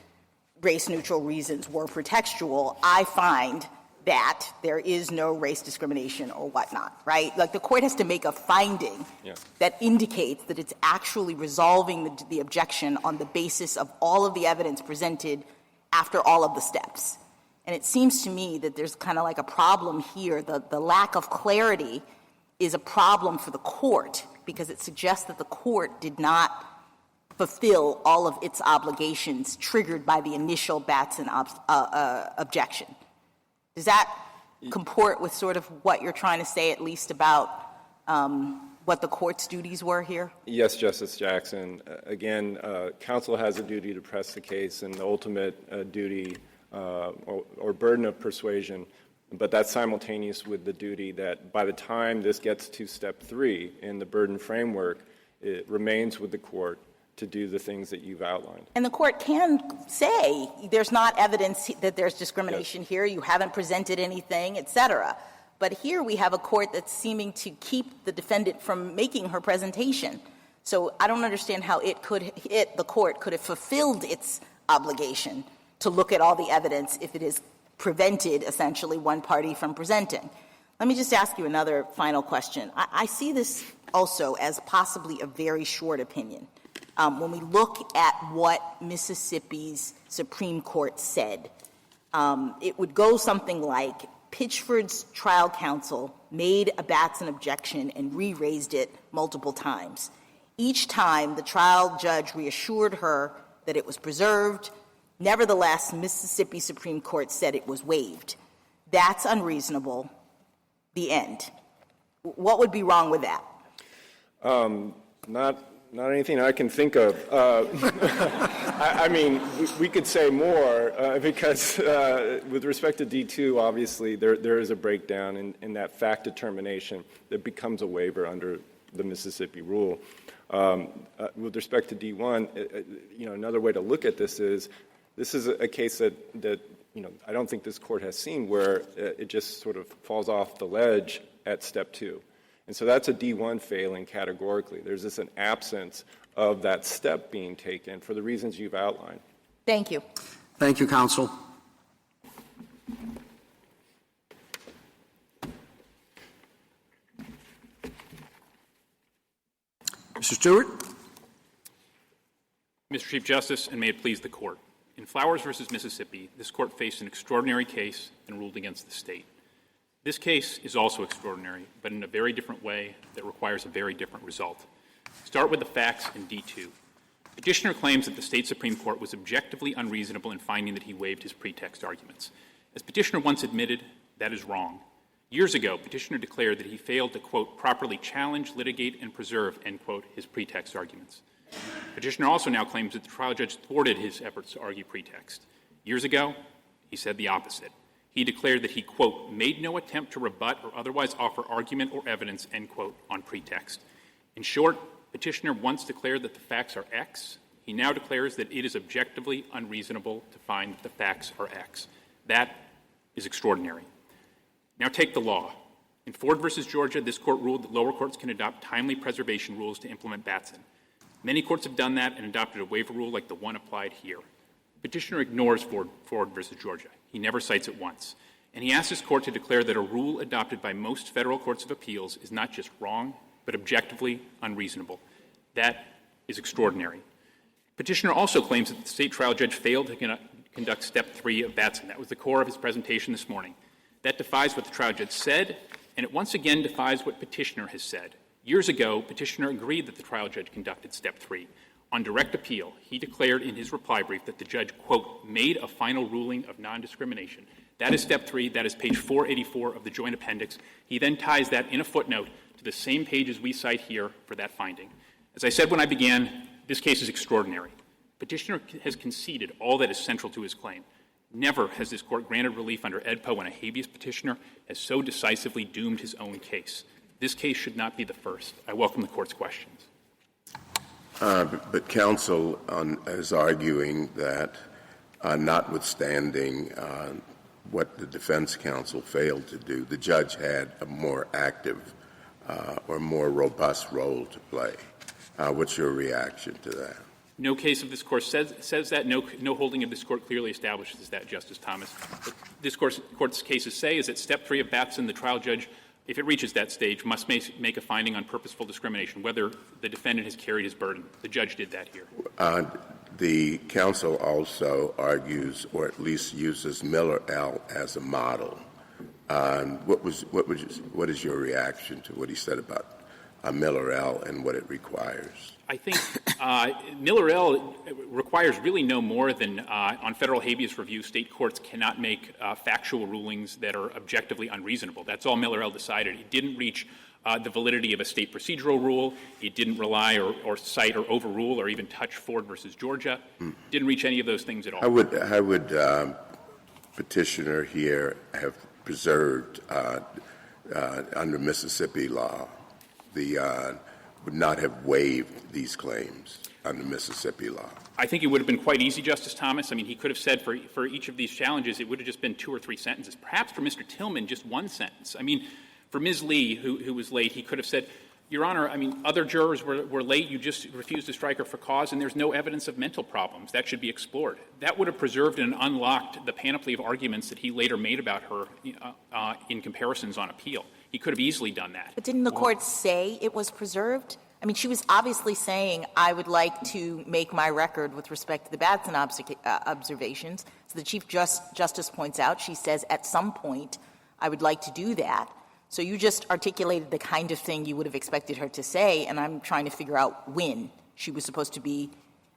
race-neutral reasons were pretextual, I find that there is no race discrimination or whatnot, right? Like the court has to make a finding that indicates that it's actually resolving the objection on the basis of all of the evidence presented after all of the steps. And it seems to me that there's kind of like a problem here. The lack of clarity is a problem for the court because it suggests that the court did not fulfill all of its obligations triggered by the initial Batson objection. Does that comport with sort of what you're trying to say, at least about what the court's duties were here? Yes, Justice Jackson. Again, counsel has a duty to press the case and the ultimate duty or burden of persuasion, but that's simultaneous with the duty that by the time this gets to step three in the burden framework, it remains with the court to do the things that you've outlined. And the court can say there's not evidence that there's discrimination here, you haven't presented anything, et cetera. But here we have a court that's seeming to keep the defendant from making her presentation. So I don't understand how the court could have fulfilled its obligation to look at all the evidence if it has prevented essentially one party from presenting. Let me just ask you another final question. I see this also as possibly a very short opinion. When we look at what Mississippi's Supreme Court said, it would go something like Pitchford's trial counsel made a Batson objection and re-raised it multiple times. Each time, the trial judge reassured her that it was preserved. Nevertheless, Mississippi Supreme Court said it was waived. That's unreasonable. The end. What would be wrong with that? Not anything I can think of. I mean, we could say more because with respect to D2, obviously, there is a breakdown in that fact determination that becomes a waiver under the Mississippi rule. With respect to D1, another way to look at this is a case that I don't think this court has seen where it just sort of falls off the ledge at step 2. And so that's a D1 failing categorically. There's just an absence of that step being taken for the reasons you've outlined. Thank you. Thank you, counsel. Mr. Stewart. Mr. Chief Justice, and may it please the Court. In Flowers v. Mississippi, this Court faced an extraordinary case and ruled against the State. This case is also extraordinary, but in a very different way that requires a very different result. Start with the facts in D2. Petitioner claims that the State Supreme Court was objectively unreasonable in finding that he waived his pretext arguments. As Petitioner once admitted, that is wrong. Years ago, Petitioner declared that he failed to, quote, properly challenge, litigate, and preserve, end quote, his pretext arguments. Petitioner also now claims that the trial judge thwarted his efforts to argue pretext. Years ago, he said the opposite. He declared that he, quote, made no attempt to rebut or otherwise offer argument or evidence, end quote, on pretext. In short, Petitioner once declared that the facts are X. He now declares that it is objectively unreasonable to find that the facts are X. That is extraordinary. Now take the law. In Ford v. Georgia, this court ruled that lower courts can adopt timely preservation rules to implement Batson. Many courts have done that and adopted a waiver rule like the one applied here. Petitioner ignores Ford v. Georgia. He never cites it once. And he asks this court to declare that a rule adopted by most federal courts of appeals is not just wrong, but objectively unreasonable. That is extraordinary. Petitioner also claims that the state trial judge failed to conduct step 3 of Batson. That was the core of his presentation this morning. That defies what the trial judge said, and it once again defies what Petitioner has said. Years ago, Petitioner agreed that the trial judge conducted step 3. On direct appeal, he declared in his reply brief that the judge, quote, made a final ruling of non-discrimination. That is step 3. That is page 484 of the joint appendix. He then ties that in a footnote to the same pages we cite here for that finding. As I said when I began, this case is extraordinary. Petitioner has conceded all that is central to his claim. Never has this court granted relief under AEDPA when a habeas petitioner has so decisively doomed his own case. This case should not be the first. I welcome the court's questions. But counsel is arguing that notwithstanding what the defense counsel failed to do, the judge had a more active or more robust role to play. What's your reaction to that? No case of this court says that. No holding of this court clearly establishes that, Justice Thomas. What this court's cases say is that step 3 of Batson, the trial judge, if it reaches that stage, must make a finding on purposeful discrimination, whether the defendant has carried his burden. The judge did that here. The counsel also argues, or at least uses, Miller L. as a model. What is your reaction to what he said about Miller L. and what it requires? I think Miller L. requires really no more than on federal habeas review, state courts cannot make factual rulings that are objectively unreasonable. That's all Miller L. decided. It didn't reach the validity of a state procedural rule. It didn't rely or cite or overrule or even touch Ford versus Georgia. Didn't reach any of those things at all. How would Petitioner here have preserved under Mississippi law would not have waived these claims under Mississippi law? I think it would have been quite easy, Justice Thomas. I mean, he could have said for each of these challenges, it would have just been 2 or 3 sentences. Perhaps for Mr. Tillman, just 1 sentence. I mean, for Ms. Lee, who was late, he could have said, Your Honor, I mean, other jurors were late. You just refused to strike her for cause, and there's no evidence of mental problems. That should be explored. That would have preserved and unlocked the panoply of arguments that he later made about her in comparisons on appeal. He could have easily done that. But didn't the court say it was preserved? I mean, she was obviously saying, I would like to make my record with respect to the Batson observations. So the Chief Justice points out, she says, at some point, I would like to do that. So you just articulated the kind of thing you would have expected her to say, and I'm trying to figure out when she was supposed to be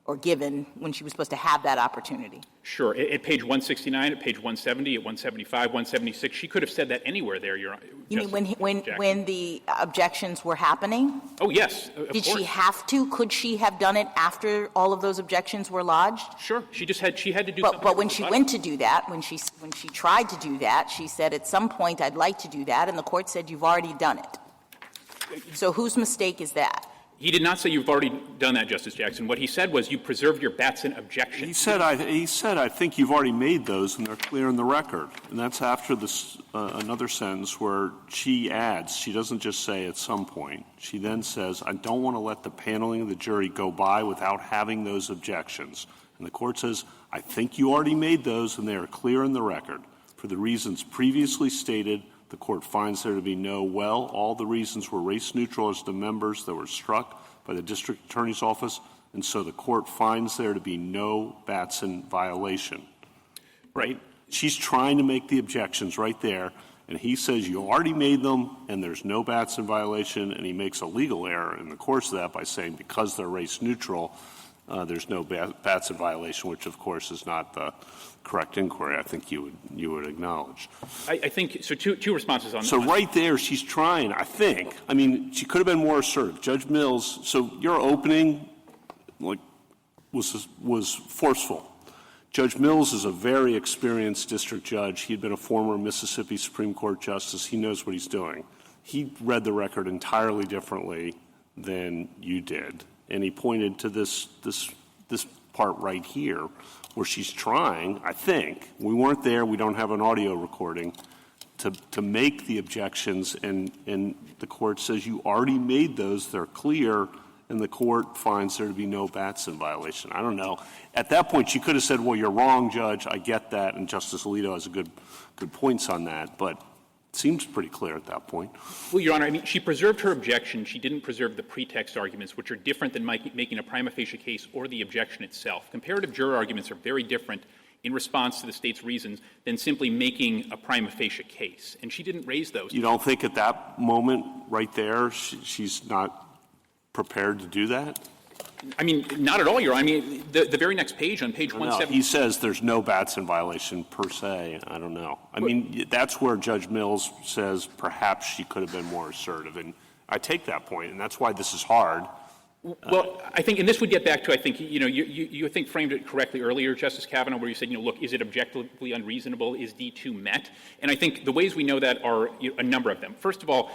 or given, when she was supposed to have that opportunity. Sure. At page 169, at page 170, at 175, 176, she could have said that anywhere there, Your Honor. You mean when the objections were happening? Oh, yes, of Did course. she have to? Could she have done it after all of those objections were lodged? Sure. She had to do something. But when she went to do that, when she tried to do that, she said, at some point, I'd like to do that, and the court said, you've already done it. So whose mistake is that? He did not say you've already done that, Justice Jackson. What he said was you preserved your Batson objection. He said, I think you've already made those and they're clear in the record. And that's after this, another sentence where she adds, she doesn't just say at some point, she then says, I don't want to let the paneling of the jury go by without having those objections. And the court says, I think you already made those and they are clear in the record. For the reasons previously stated, the court finds there to be no, all the reasons were race neutral as the members that were struck by the district attorney's office, and so the court finds there to be no Batson violation. Right? She's trying to make the objections right there, and he says you already made them and there's no Batson violation, and he makes a legal error in the course of that by saying because they're race neutral, there's no Batson violation, which of course is not the correct inquiry. I think you would acknowledge. I think so. Two responses on that. So right there, she's trying. I think. I mean, she could have been more assertive. Judge Mills. So your opening, was forceful. Judge Mills is a very experienced district judge. He'd been a former Mississippi Supreme Court justice. He knows what he's doing. He read the record entirely differently than you did, and he pointed to this part right here where she's trying, I think, we weren't there, we don't have an audio recording, to make the objections, and the court says you already made those, they're clear, and the court finds there to be no Batson violation. I don't know. At that point, she could have said, well, you're wrong, Judge, I get that, and Justice Alito has good points on that, but it seems pretty clear at that point. Well, Your Honor, I mean, she preserved her objection. She didn't preserve the pretext arguments, which are different than making a prima facie case or the objection itself. Comparative juror arguments are very different in response to the State's reasons than simply making a prima facie case. And she didn't raise those. You don't think at that moment right there she's not prepared to do that? I mean, not at all, Your Honor. I mean, the very next page, on page 170. He says there's no Batson violation per se. I don't know. I mean, that's where Judge Mills says perhaps she could have been more assertive. And I take that point, and that's why this is hard. Well, I think, and this would get back to, I think, you think framed it correctly earlier, Justice Kavanaugh, where you said, look, is it objectively unreasonable? Is D2 met? And I think the ways we know that are a number of them. First of all,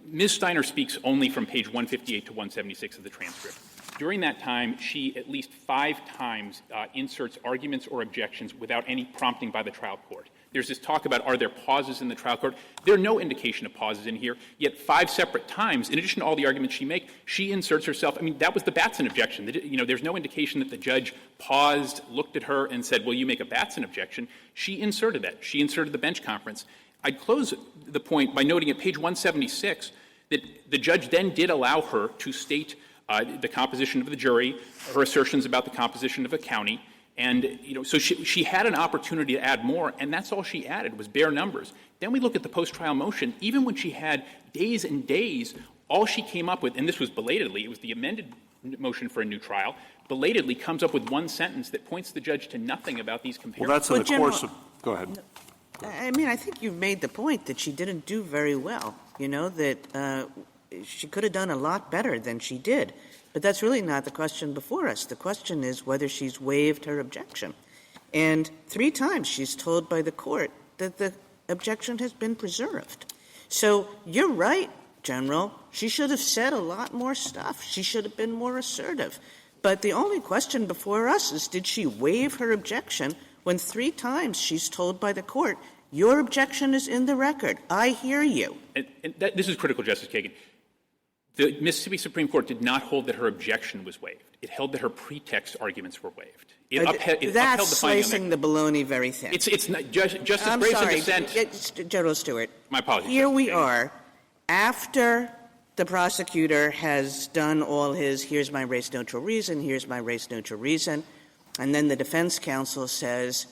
Ms. Steiner speaks only from page 158 to 176 of the transcript. During that time, she at least 5 times inserts arguments or objections without any prompting by the trial court. There's this talk about are there pauses in the trial court. There are no indication of pauses in here, yet 5 separate times, in addition to all the arguments she makes, she inserts herself. I mean, that was the Batson objection. There's no indication that the judge paused, looked at her, and said, well, you make a Batson objection. She inserted that. She inserted the bench conference. I'd close the point by noting at page 176 that the judge then did allow her to state the composition of the jury, her assertions about the composition of the county, and so she had an opportunity to add more, and that's all she added was bare numbers. Then we look at the post-trial motion. Even when she had days and days, all she came up with, and this was belatedly, it was the amended motion for a new trial, belatedly comes up with one sentence that points the judge to nothing about these comparisons. Well, that's in the course of – go ahead. I mean, I think you've made the point that she didn't do very well, that she could have done a lot better than she did. But that's really not the question before us. The question is whether she's waived her objection. And 3 times she's told by the court that the objection has been preserved. So you're right, General. She should have said a lot more stuff. She should have been more assertive. But the only question before us is did she waive her objection when 3 times she's told by the court, your objection is in the record. I hear you. And this is critical, Justice Kagan. The Mississippi Supreme Court did not hold that her objection was waived. It held that her pretext arguments were waived. It upheld the slicing the bologna very thin. It's not, Justice I'm Brave's sorry, dissent. General Stewart. My apologies. Here we are, after the prosecutor has done all his, here's my race-neutral reason, here's my race-neutral reason, and then the defense counsel says,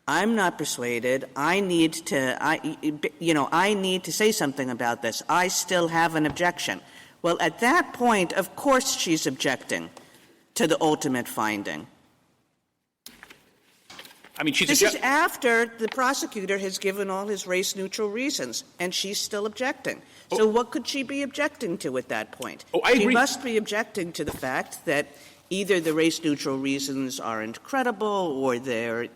I'm not persuaded. I need to say something about this. I still have an objection. Well, at that point, of course she's objecting to the ultimate finding. I mean, this is after the prosecutor has given all his race-neutral reasons, and she's still objecting. So what could she be objecting to at that point? I agree. She must be objecting to the fact that either the race-neutral reasons aren't credible, or they're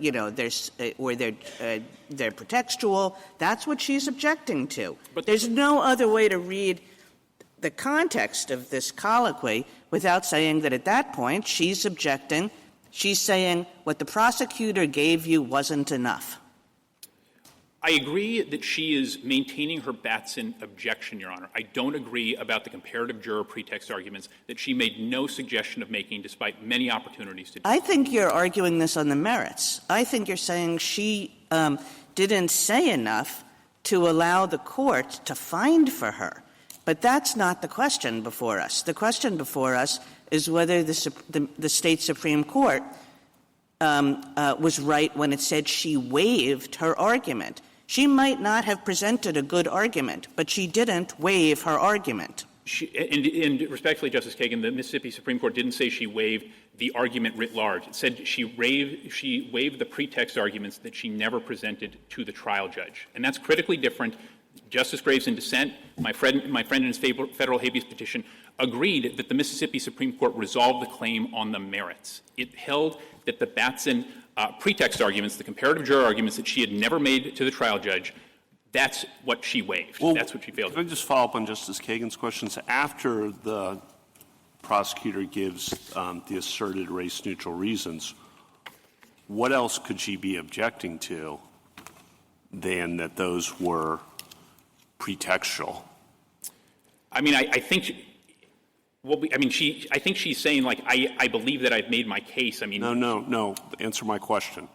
pretextual. That's what she's objecting to. But there's no other way to read the context of this colloquy without saying that at that point she's objecting. She's saying what the prosecutor gave you wasn't enough. I agree that she is maintaining her Batson objection, Your Honor. I don't agree about the comparative juror pretext arguments that she made no suggestion of making despite many opportunities to do. I think you're arguing this on the merits. I think you're saying she didn't say enough to allow the court to find for her. But that's not the question before us. The question before us is whether the State Supreme Court was right when it said she waived her argument. She might not have presented a good argument, but she didn't waive her argument. And respectfully, Justice Kagan, the Mississippi Supreme Court didn't say she waived the argument writ large. It said she waived the pretext arguments that she never presented to the trial judge. And that's critically different. Justice Graves in dissent, my friend in his federal habeas petition, agreed that the Mississippi Supreme Court resolved the claim on the merits. It held that the Batson pretext arguments, the comparative juror arguments that she had never made to the trial judge, that's what she waived. Well, that's what she failed. Can I just follow up on Justice Kagan's questions? After the prosecutor gives the asserted race-neutral reasons, what else could she be objecting to than that those were pretextual? I mean, I think I think she's saying, like, I believe that I've made my case. I mean, No. Answer my question.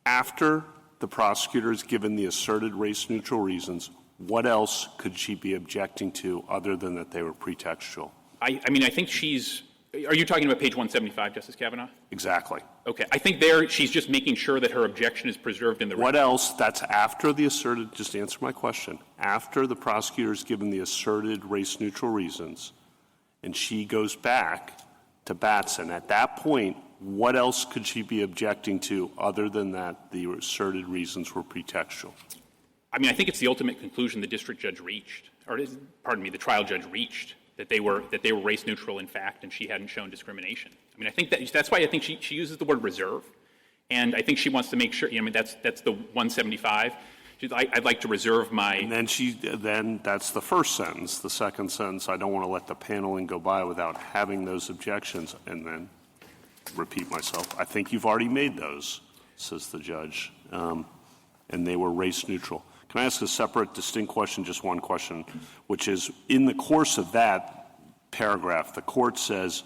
After the prosecutor has given the asserted race-neutral reasons, what else could she be objecting to other than that they were pretextual? I mean, I think she's – are you talking about page 175, Justice Kavanaugh? Exactly. Okay. I think there she's just making sure that her objection is preserved in the record. What else? That's after the asserted – just answer my question. After the prosecutor has given the asserted race-neutral reasons and she goes back to Batson, at that point, what else could she be objecting to other than that the asserted reasons were pretextual? I mean, I think it's the ultimate conclusion the district judge reached, or pardon me, the trial judge reached, that they were race neutral in fact, and she hadn't shown discrimination. I mean, I think that's why I think she uses the word reserve, and I think she wants to make sure. I mean, that's the 175. I'd like to reserve my. And then that's the first sentence. The second sentence, I don't want to let the paneling go by without having those objections, and then repeat myself. I think you've already made those, says the judge, and they were race neutral. Can I ask a separate, distinct question, just one question, which is, in the course of that paragraph, the court says,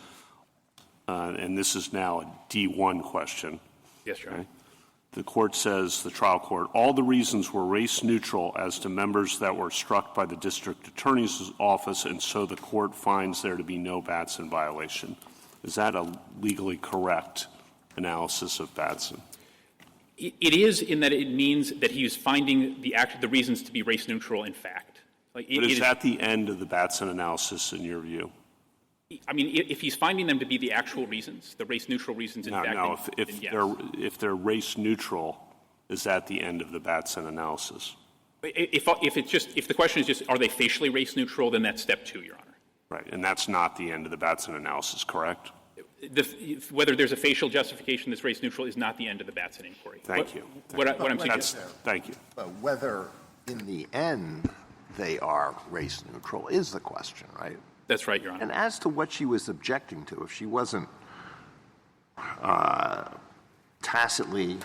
and this is now a D1 question. Yes, Your Honor. Okay? The court says, the trial court, all the reasons were race neutral as to members that were struck by the district attorney's office, and so the court finds there to be no Batson violation. Is that a legally correct analysis of Batson? It is, in that it means that he is finding the reasons to be race neutral in fact. But is that the end of the Batson analysis in your view? I mean, if he's finding them to be the actual reasons, the race neutral reasons in fact. No, then yes. if they're race neutral, is that the end of the Batson analysis? If the question is just, are they facially race neutral, then that's step 2, Your Honor. Right, and that's not the end of the Batson analysis, correct? Whether there's a facial justification that's race neutral is not the end of the Batson inquiry. Thank you. What I'm suggesting. Thank you. But whether in the end they are race neutral is the question, right? That's right, Your Honor. And as to what she was objecting to, if she wasn't tacitly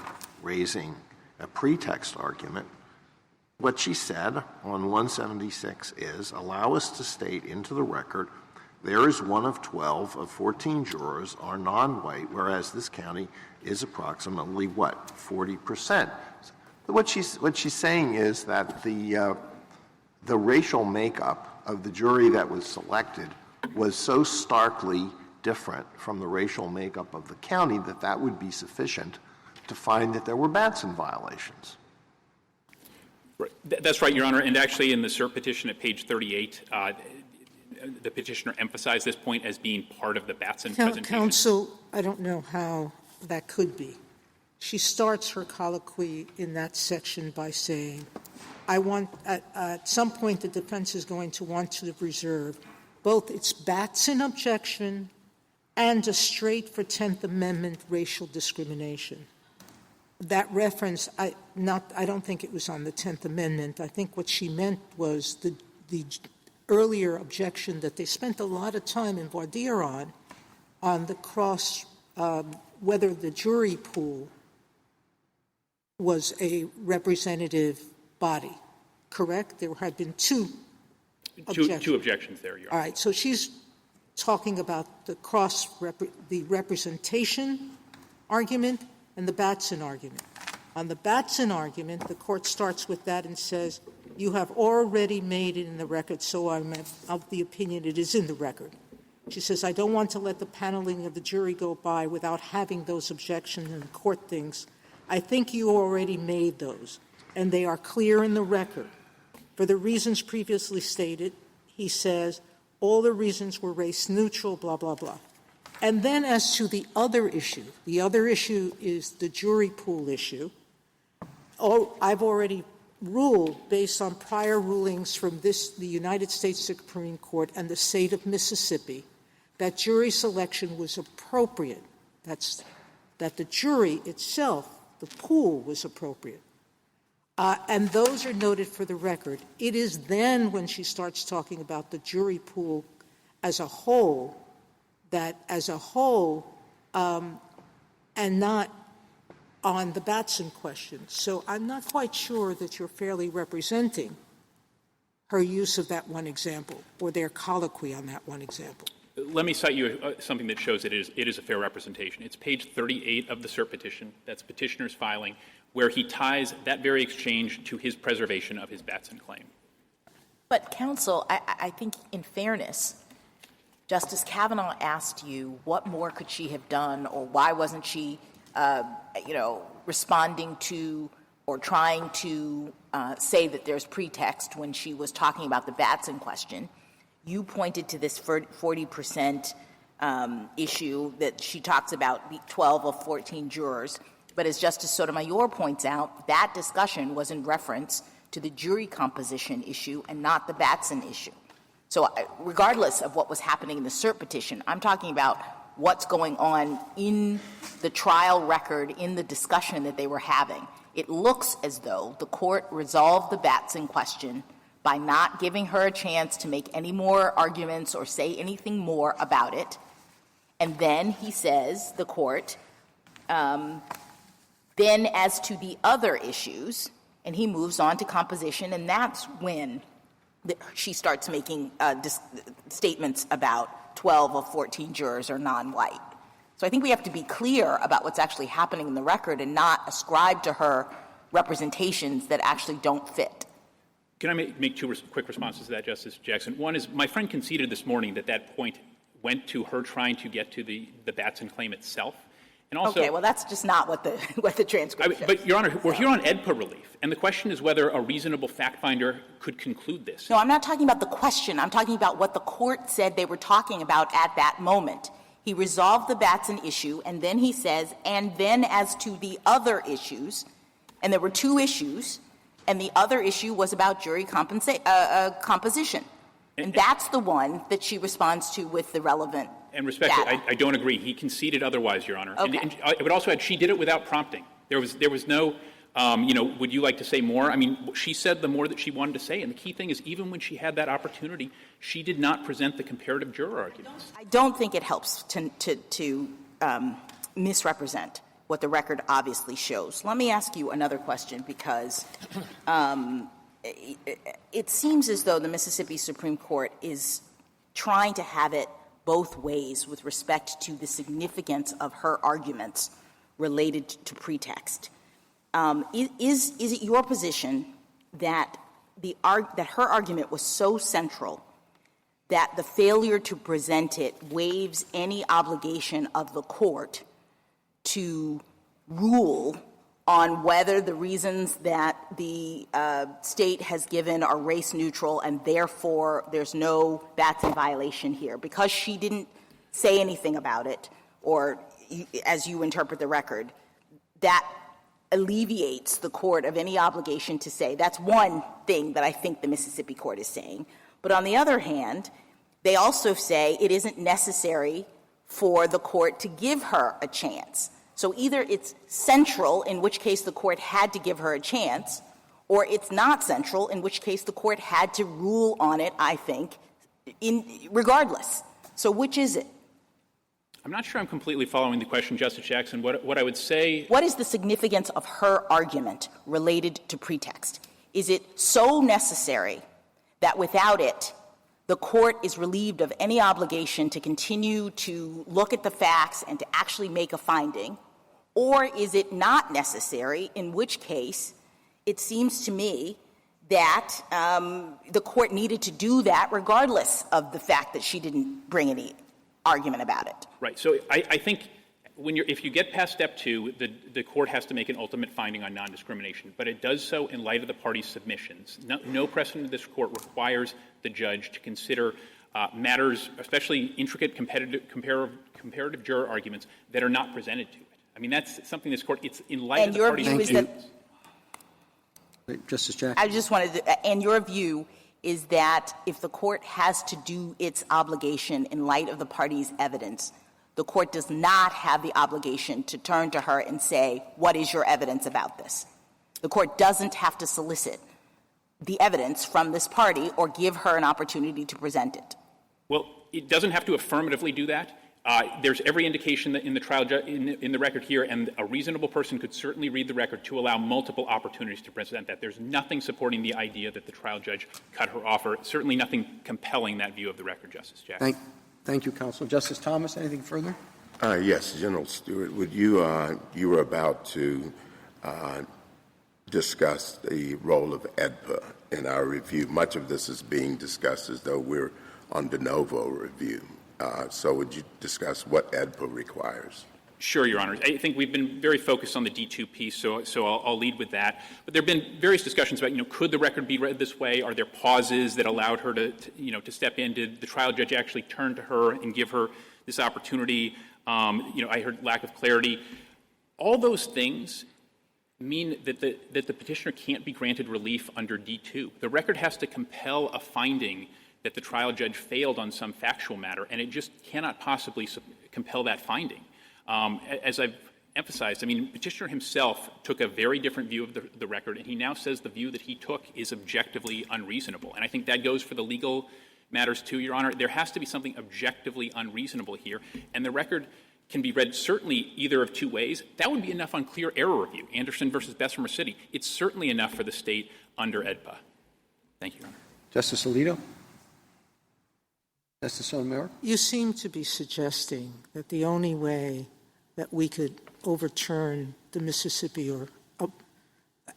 raising a pretext argument, what she said on 176 is, allow us to state into the record, there is one of 12 of 14 jurors are non-white, whereas this county is approximately, 40%. What she's saying is that the racial makeup of the jury that was selected was so starkly different from the racial makeup of the county that that would be sufficient to find that there were Batson violations. Right. That's right, Your Honor. And actually in the cert petition at page 38, the petitioner emphasized this point as being part of the Batson presentation. Counsel, I don't know how that could be. She starts her colloquy in that section by saying, I want, at some point the defense is going to want to reserve both its Batson objection and a straight for 10th Amendment racial discrimination. That reference, I don't think it was on the 10th Amendment. I think what she meant was the earlier objection that they spent a lot of time in voir dire on the cross, whether the jury pool was a representative body, correct? There had been two objections there, Your Honor. All right, so she's talking about the the representation argument and the Batson argument. On the Batson argument, the court starts with that and says, you have already made it in the record, so I'm of the opinion it is in the record. She says, I don't want to let the paneling of the jury go by without having those objections, and the court thinks, I think you already made those, and they are clear in the record. For the reasons previously stated, he says, all the reasons were race neutral, blah, blah, blah. And then as to the other issue is the jury pool issue. I've already ruled, based on prior rulings from the United States Supreme Court and the state of Mississippi, that jury selection was appropriate. That the jury itself, the pool, was appropriate. And those are noted for the record. It is then when she starts talking about the jury pool as a whole, and not on the Batson question. So I'm not quite sure that you're fairly representing her use of that one example or their colloquy on that one example. Let me cite you something that shows that it is a fair representation. It's page 38 of the cert petition. That's Petitioner's filing, where he ties that very exchange to his preservation of his Batson claim. But, counsel, I think in fairness, Justice Kavanaugh asked you what more could she have done, or why wasn't she, responding to or trying to say that there's pretext when she was talking about the Batson question. You pointed to this 40% issue that she talks about, 12 of 14 jurors. But as Justice Sotomayor points out, that discussion was in reference to the jury composition issue and not the Batson issue. So regardless of what was happening in the cert petition, I'm talking about what's going on in the trial record, in the discussion that they were having. It looks as though the court resolved the Batson question by not giving her a chance to make any more arguments or say anything more about it. And then he says, the court, then as to the other issues, and he moves on to composition, and that's when she starts making statements about 12 of 14 jurors are non-white. So I think we have to be clear about what's actually happening in the record and not ascribe to her representations that actually don't fit. Can I make two quick responses to that, Justice Jackson? One is, my friend conceded this morning that that point went to her trying to get to the Batson claim itself. And also, okay, well, that's just not what the transcript shows. But, Your Honor, we're here on AEDPA relief, and the question is whether a reasonable fact finder could conclude this. No, I'm not talking about the question. I'm talking about what the court said they were talking about at that moment. He resolved the Batson issue, and then he says, and then as to the other issues, and there were two issues, and the other issue was about jury composition. And that's the one that she responds to with the relevant And respectfully, I don't agree. He conceded otherwise, Your Honor. Okay. And I would also add, she did it without prompting. There was no, would you like to say more? I mean, she said the more that she wanted to say. And the key thing is, even when she had that opportunity, she did not present the comparative juror arguments. I don't think it helps to misrepresent what the record obviously shows. Let me ask you another question, because it seems as though the Mississippi Supreme Court is trying to have it both ways with respect to the significance of her arguments related to pretext. Is it your position that that her argument was so central that the failure to present it waives any obligation of the court to rule on whether the reasons that the state has given are race neutral and therefore there's no Batson violation here? Because she didn't say anything about it, or as you interpret the record, that alleviates the court of any obligation to say. That's one thing that I think the Mississippi court is saying. But on the other hand, they also say it isn't necessary for the court to give her a chance. So either it's central, in which case the court had to give her a chance, or it's not central, in which case the court had to rule on it, I think, regardless. So which is it? I'm not sure I'm completely following the question, Justice Jackson. What I would say— What is the significance of her argument related to pretext? Is it so necessary that without it, the court is relieved of any obligation to continue to look at the facts and to actually make a finding? Or is it not necessary, in which case it seems to me that the court needed to do that regardless of the fact that she didn't bring any argument about it? Right. So I think if you get past step 2, the court has to make an ultimate finding on non-discrimination, but it does so in light of the parties' submissions. No precedent of this court requires the judge to consider matters, especially intricate comparative juror arguments, that are not presented to it. I mean, that's something this court— it's in light of the parties' submissions. Justice Jackson. I just wanted to— and your view is that if the court has to do its obligation in light of the parties' evidence, the court does not have the obligation to turn to her and say, what is your evidence about this? The court doesn't have to solicit the evidence from this party or give her an opportunity to present it. Well, it doesn't have to affirmatively do that. There's every indication that in the trial in the record here, and a reasonable person could certainly read the record to allow multiple opportunities to present that. There's nothing supporting the idea that the trial judge cut her off, or certainly nothing compelling that view of the record, Justice Jackson. Thank you, counsel. Justice Thomas, anything further? Yes, General Stewart. Would you you were about to discuss the role of AEDPA in our review. Much of this is being discussed as though we're on de novo review. So would you discuss what AEDPA requires? Sure, Your Honor. I think we've been very focused on the D2 piece, so I'll lead with that. But there have been various discussions about, could the record be read this way? Are there pauses that allowed her to step in? Did the trial judge actually turn to her and give her this opportunity? I heard lack of clarity. All those things mean that the petitioner can't be granted relief under D2. The record has to compel a finding that the trial judge failed on some factual matter, and it just cannot possibly compel that finding. As I've emphasized, Petitioner himself took a very different view of the record, and he now says the view that he took is objectively unreasonable. And I think that goes for the legal matters too, Your Honor. There has to be something objectively unreasonable here, and the record can be read certainly either of two ways. That would be enough on clear error review, Anderson versus Bessemer City. It's certainly enough for the state under AEDPA. Thank you, Your Honor. Justice Alito? Justice Sotomayor? You seem to be suggesting that the only way that we could overturn the Mississippi or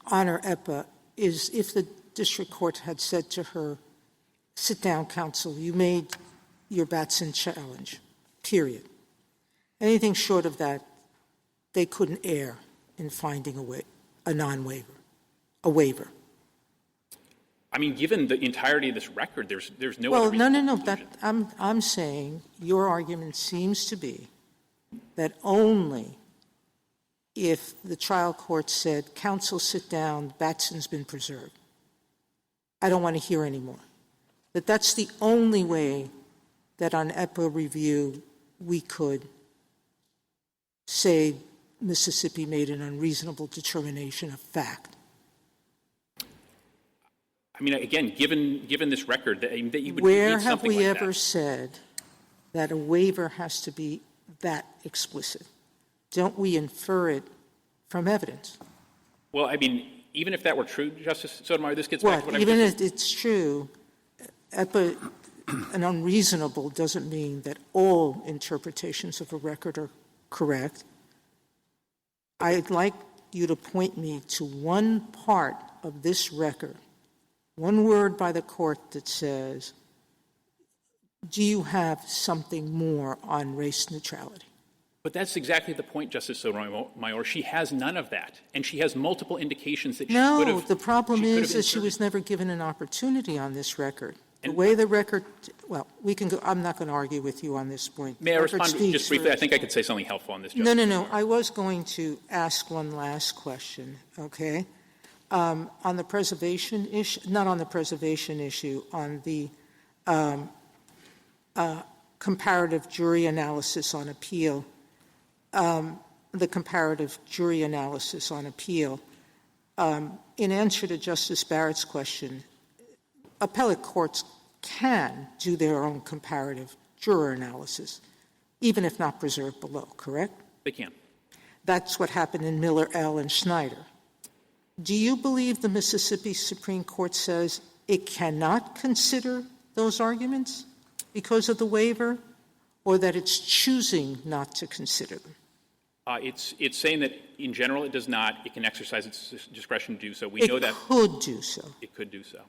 honor AEDPA is if the district court had said to her, sit down, counsel, you made your Batson challenge, period. Anything short of that, they couldn't err in finding a non-waiver, a waiver. Given the entirety of this record, there's no well, other reason. No. I'm saying your argument seems to be that only if the trial court said, counsel, sit down, Batson's been preserved. I don't want to hear anymore. That's the only way that on AEDPA review we could say Mississippi made an unreasonable determination of fact. Again, given this record, that you would Where need something have we like ever that. said that a waiver has to be that explicit? Don't we infer it from evidence? Well, even if that were true, Justice Sotomayor, this gets back to what even if it's true, AEDPA, an unreasonable doesn't mean that all interpretations of a record are correct. I'd like you to point me to one part of this record, one word by the court that says, do you have something more on race neutrality? But that's exactly the point, Justice Sotomayor. She has none of that, and she has multiple indications that she could have. No, the problem is that she was never given an opportunity on this record. The way the record — well, we can go — I'm not going to argue with you on this point. May I respond just briefly? I think I could say something helpful on this, Justice. No. I was going to ask one last question, okay? On the preservation issue — not on the preservation issue, on the comparative jury analysis on appeal, in in answer to Justice Barrett's question, appellate courts can do their own comparative juror analysis, even if not preserved below, correct? They can. That's what happened in Miller, L., and Schneider. Do you believe the Mississippi Supreme Court says it cannot consider those arguments because of the waiver, or that it's choosing not to consider them? It's saying that in general it does not. It can exercise its discretion to do so. We know that it could do so. It could do so.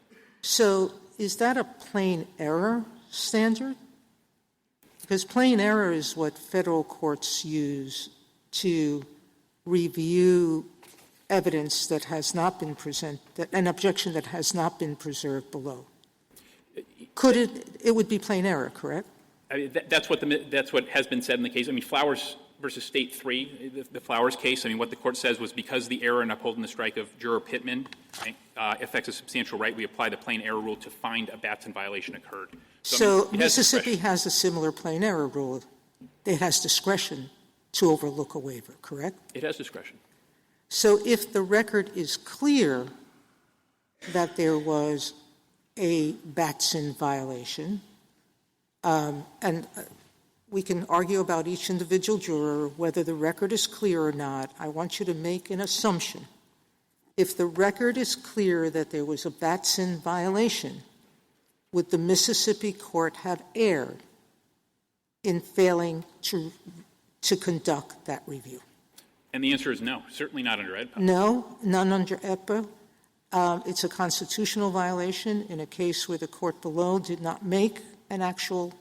So is that a plain error standard? Because plain error is what federal courts use to review evidence that has not been presented, an objection that has not been preserved below. Could it would be plain error, correct? I mean, that's what has been said in the case. I mean, Flowers versus State 3, the Flowers case, I mean, what the court says was because the error in upholding the strike of Juror Pittman affects a substantial right, we apply the plain error rule to find a Batson violation occurred. So I mean, Mississippi has a similar plain error rule. It has discretion to overlook a waiver, correct? It has discretion. So if the record is clear that there was a Batson violation, and we can argue about each individual juror, whether the record is clear or not. I want you to make an assumption. If the record is clear that there was a Batson violation, would the Mississippi court have erred in failing to conduct that review? And the answer is no, certainly not under EDPA. No, none under EDPA. It's a constitutional violation in a case where the court below did not make an actual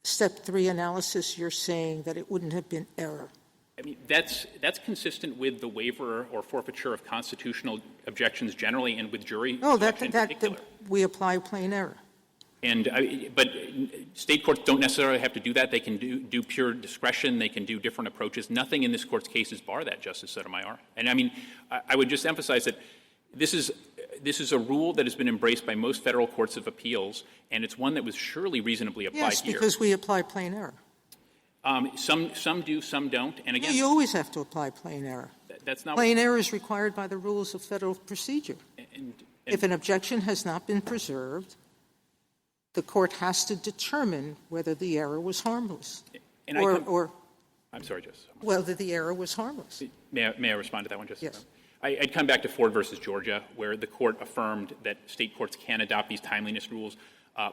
Step 3 analysis. You're saying that it wouldn't have been error. I mean, that's consistent with the waiver or forfeiture of constitutional objections generally and with jury selection in particular. We apply plain error. And but state courts don't necessarily have to do that. They can do pure discretion. They can do different approaches. Nothing in this court's cases bar that, Justice Sotomayor. And I mean, I would just emphasize that this is a rule that has been embraced by most federal courts of appeals, and it's one that was surely reasonably applied yes, here. Yes, because we apply plain error. Some do, some don't. And again, you always have to apply plain error. That's not plain error is required by the rules of federal procedure. And if an objection has not been preserved, the court has to determine whether the error was harmless. I'm sorry, Justice. Whether the error was harmless. May I respond to that one, Justice? Yes. I'd come back to Ford versus Georgia, where the court affirmed that state courts can adopt these timeliness rules.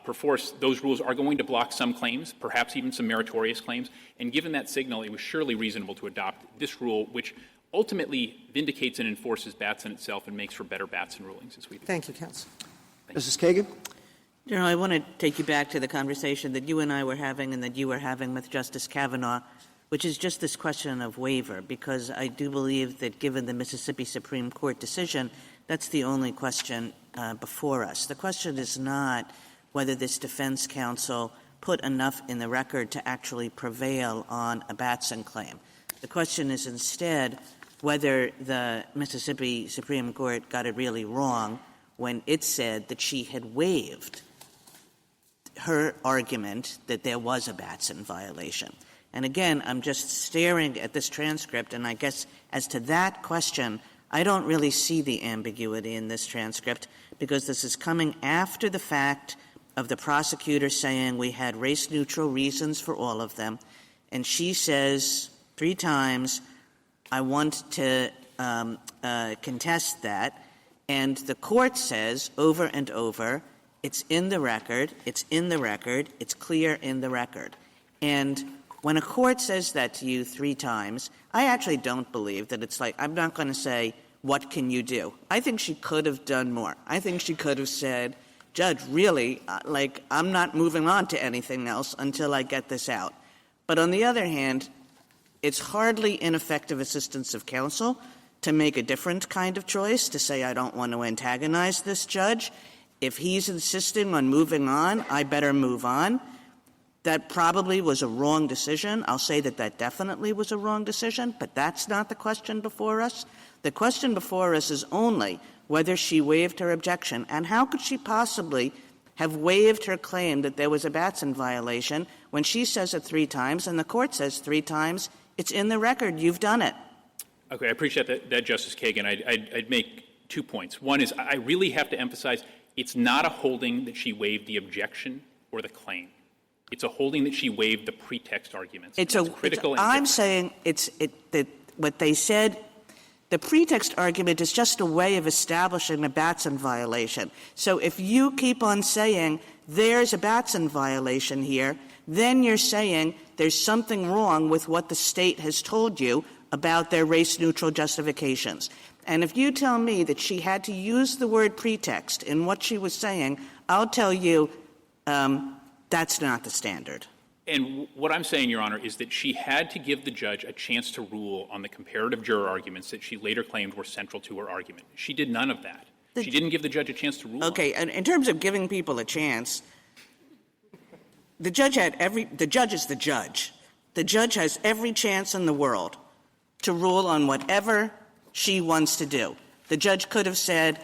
Perforce, those rules are going to block some claims, perhaps even some meritorious claims. And given that signal, it was surely reasonable to adopt this rule, which ultimately vindicates and enforces Batson itself and makes for better Batson rulings. Thank you, counsel. Mrs. Kagan? General, I want to take you back to the conversation that you and I were having and that you were having with Justice Kavanaugh, which is just this question of waiver, because I do believe that given the Mississippi Supreme Court decision, that's the only question before us. The question is not whether this defense counsel put enough in the record to actually prevail on a Batson claim. The question is instead whether the Mississippi Supreme Court got it really wrong when it said that she had waived her argument that there was a Batson violation. And again, I'm just staring at this transcript, and I guess as to that question, I don't really see the ambiguity in this transcript, because this is coming after the fact of the prosecutor saying we had race-neutral reasons for all of them, and she says 3 times, I want to contest that, and the court says over and over, it's in the record, it's in the record, it's clear in the record. And when a court says that to you 3 times, I actually don't believe that it's like, I'm not going to say, what can you do? I think she could have done more. I think she could have said, Judge, really, I'm not moving on to anything else until I get this out. But on the other hand, it's hardly ineffective assistance of counsel to make a different kind of choice, to say I don't want to antagonize this judge. If he's insisting on moving on, I better move on. That probably was a wrong decision. I'll say that that definitely was a wrong decision, but that's not the question before us. The question before us is only whether she waived her objection. And how could she possibly have waived her claim that there was a Batson violation when she says it 3 times and the court says 3 times, it's in the record, you've done it? Okay, I appreciate that Justice Kagan. I'd make 2 points. One is I really have to emphasize it's not a holding that she waived the objection or the claim. It's a holding that she waived the pretext arguments. It's critical. I'm saying that what they said, the pretext argument is just a way of establishing a Batson violation. So if you keep on saying there's a Batson violation here, then you're saying there's something wrong with what the state has told you about their race-neutral justifications. And if you tell me that she had to use the word pretext in what she was saying, I'll tell you that's not the standard. And what I'm saying, Your Honor, is that she had to give the judge a chance to rule on the comparative juror arguments that she later claimed were central to her argument. She did none of that. She didn't give the judge a chance to rule. Okay, and in terms of giving people a chance, the judge is the judge. The judge has every chance in the world to rule on whatever she wants to do. The judge could have said,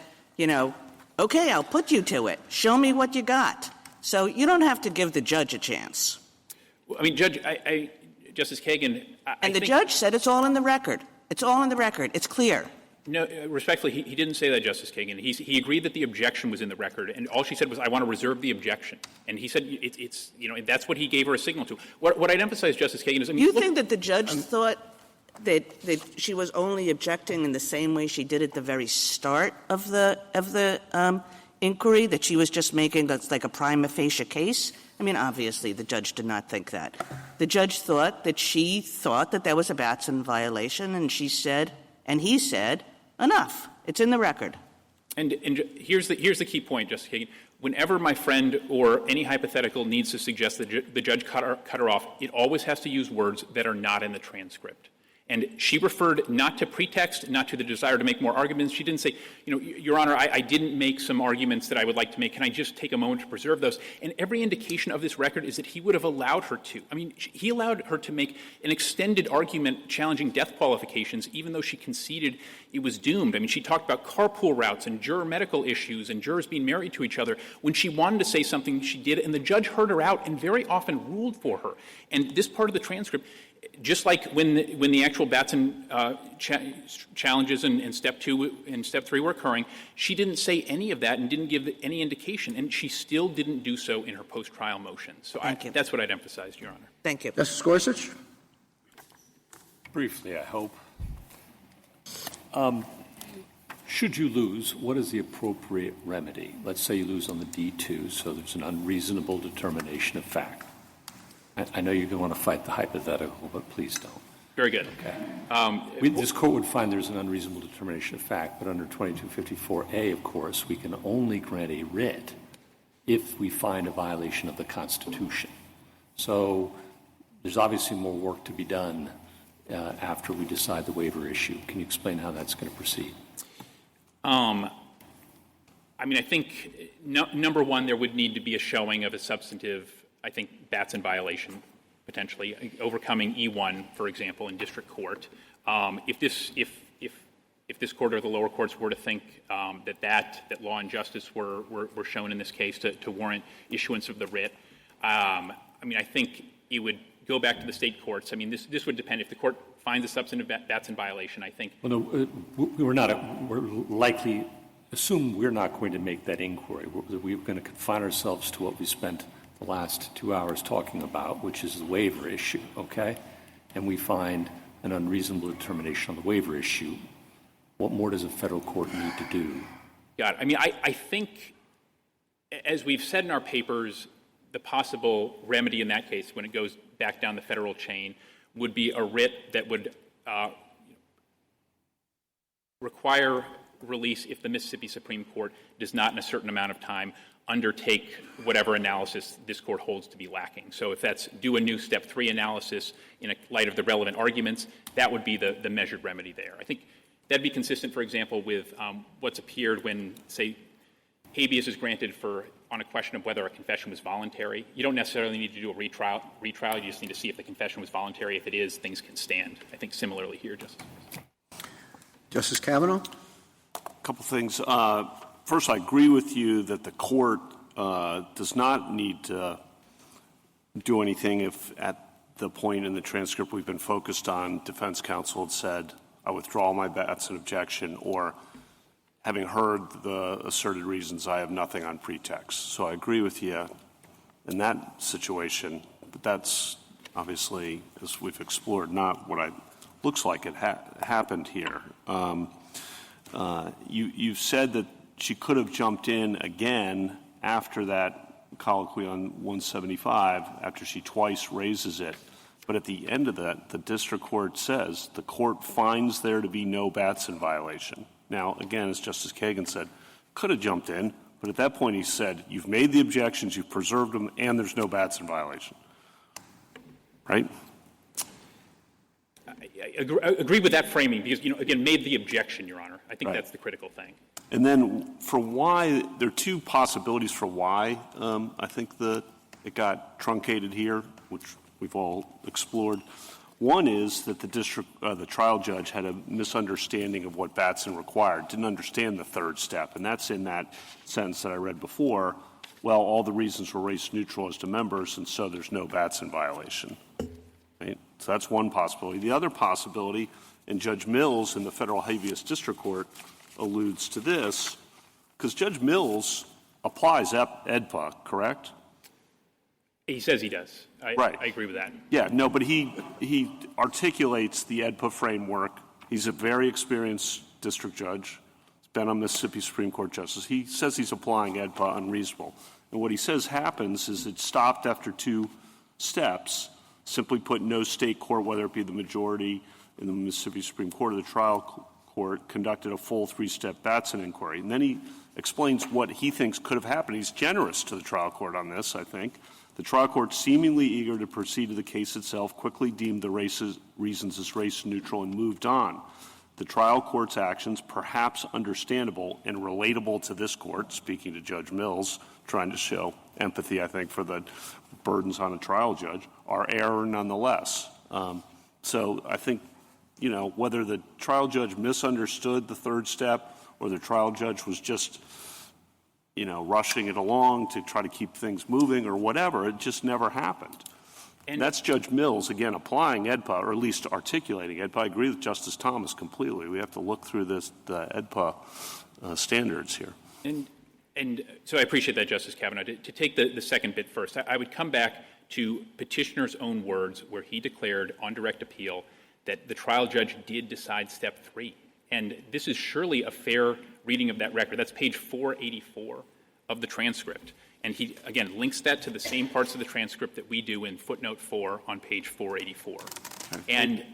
okay, I'll put you to it. Show me what you got. So you don't have to give the judge a chance. Well, I mean, Judge, Justice Kagan, and the judge said it's all in the record. It's all in the record. It's clear. No, respectfully, he didn't say that, Justice Kagan. He agreed that the objection was in the record, and all she said was, I want to reserve the objection. And he said it's that's what he gave her a signal to. What I'd emphasize, Justice Kagan, is, you think that the judge thought that she was only objecting in the same way she did at the very start of the inquiry, that she was just making that's like a prima facie case? I mean, obviously, the judge did not think that. The judge thought that she thought that there was a Batson violation, and he said, enough. It's in the record. And here's the key point, Justice Kagan. Whenever my friend or any hypothetical needs to suggest that the judge cut her off, it always has to use words that are not in the transcript. And she referred not to pretext, not to the desire to make more arguments. She didn't say, Your Honor, I didn't make some arguments that I would like to make. Can I just take a moment to preserve those? And every indication of this record is that he would have allowed her to. I mean, he allowed her to make an extended argument challenging death qualifications, even though she conceded it was doomed. I mean, she talked about carpool routes and juror medical issues and jurors being married to each other. When she wanted to say something, she did, and the judge heard her out and very often ruled for her. And this part of the transcript, just like when the actual Batson challenges in Step 2 and Step 3 were occurring, she didn't say any of that and didn't give any indication, and she still didn't do so in her post-trial motion. So that's what I'd emphasize, Your Honor. Thank you. Justice Gorsuch? Briefly, I hope. Should you lose, what is the appropriate remedy? Let's say you lose on the D2, so there's an unreasonable determination of fact. I know you don't want to fight the hypothetical, but please don't. Very good. Okay. This Court would find there's an unreasonable determination of fact, but under 2254A, of course, we can only grant a writ if we find a violation of the Constitution. So there's obviously more work to be done after we decide the waiver issue. Can you explain how that's going to proceed? I mean, I think, number one, there would need to be a showing of a substantive, I think, Batson violation, potentially, overcoming E1, for example, in district court. If this court or the lower courts were to think that law and justice were shown in this case to warrant issuance of the writ, I mean, I think it would go back to the state courts. I mean, this would depend. If the court finds a substantive Batson violation, I think. Well, no, we're likely, assume we're not going to make that inquiry. We're going to confine ourselves to what we spent the last 2 hours talking about, which is the waiver issue, okay? And we find an unreasonable determination on the waiver issue. What more does a federal court need to do? Got it. I mean, I think, as we've said in our papers, the possible remedy in that case, when it goes back down the federal chain, would be a writ that would require release if the Mississippi Supreme Court does not, in a certain amount of time, undertake whatever analysis this court holds to be lacking. So if that's do a new Step 3 analysis in light of the relevant arguments, that would be the measured remedy there. I think that'd be consistent, for example, with what's appeared when, say, habeas is granted on a question of whether a confession was voluntary. You don't necessarily need to do a retrial. You just need to see if the confession was voluntary. If it is, things can stand. I think similarly here, Justice Kavanaugh? A couple things. First, I agree with you that the court does not need to do anything if at the point in the transcript we've been focused on, defense counsel had said, I withdraw my Batson objection, or having heard the asserted reasons, I have nothing on pretext. So I agree with you in that situation, but that's obviously, as we've explored, not what looks like it happened here. You've said that she could have jumped in again after that colloquy on 175, after she twice raises it. But at the end of that, the district court says the court finds there to be no Batson violation. Now, again, as Justice Kagan said, could have jumped in, but at that point he said, you've made the objections, you've preserved them, and there's no Batson violation. Right? I agree with that framing because, again, made the objection, Your Honor. I think that's the critical thing. And then for why, there are two possibilities for why I think it got truncated here, which we've all explored. One is that the trial judge had a misunderstanding of what Batson required, didn't understand the third step, and that's in that sentence that I read before. Well, all the reasons were race neutral as to members, and so there's no Batson violation. Right? So that's one possibility. The other possibility, and Judge Mills in the Federal Habeas District Court alludes to this, because Judge Mills applies EDPA, correct? He says he does. Right. I agree with that. Yeah, no, but he articulates the EDPA framework. He's a very experienced district judge. He's been on Mississippi Supreme Court justice. He says he's applying EDPA unreasonable. And what he says happens is it stopped after two steps, simply put, no state court, whether it be the majority in the Mississippi Supreme Court or the trial court, conducted a full three-step Batson inquiry. And then he explains what he thinks could have happened. He's generous to the trial court on this, I think. The trial court, seemingly eager to proceed to the case itself, quickly deemed the reasons as race neutral and moved on. The trial court's actions, perhaps understandable and relatable to this court, speaking to Judge Mills, trying to show empathy, I think, for the burdens on a trial judge, are error nonetheless. So I think, whether the trial judge misunderstood the third step or the trial judge was just rushing it along to try to keep things moving or whatever, it just never happened. And that's Judge Mills, again, applying EDPA, or at least articulating EDPA. I agree with Justice Thomas completely. We have to look through the EDPA standards here. And so I appreciate that, Justice Kavanaugh. To take the second bit first, I would come back to Petitioner's own words where he declared on direct appeal that the trial judge did decide step 3. And this is surely a fair reading of that record. That's page 484 of the transcript. And he, again, links that to the same parts of the transcript that we do in footnote 4 on page 484. And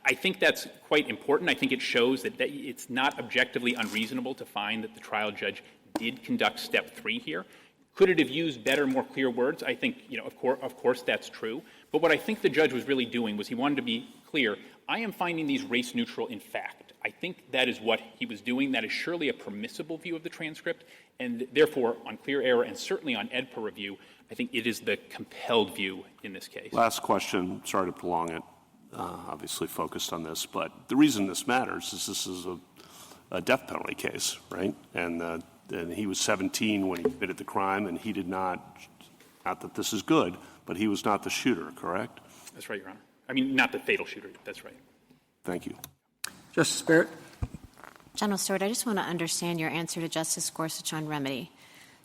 I think that's quite important. I think it shows that it's not objectively unreasonable to find that the trial judge did conduct step 3 here. Could it have used better, more clear words? I think, of course that's true. But what I think the judge was really doing was he wanted to be clear, I am finding these race neutral in fact. I think that is what he was doing. That is surely a permissible view of the transcript. And therefore, on clear error and certainly on EDPA review, I think it is the compelled view in this case. Last question. Sorry to prolong it. Obviously focused on this. But the reason this matters is this is a death penalty case, right? And he was 17 when he committed the crime, and he did not that this is good, but he was not the shooter, correct? That's right, Your Honor. I mean, not the fatal shooter. That's right. Thank you. Justice Barrett? General Stewart, I just want to understand your answer to Justice Gorsuch on remedy.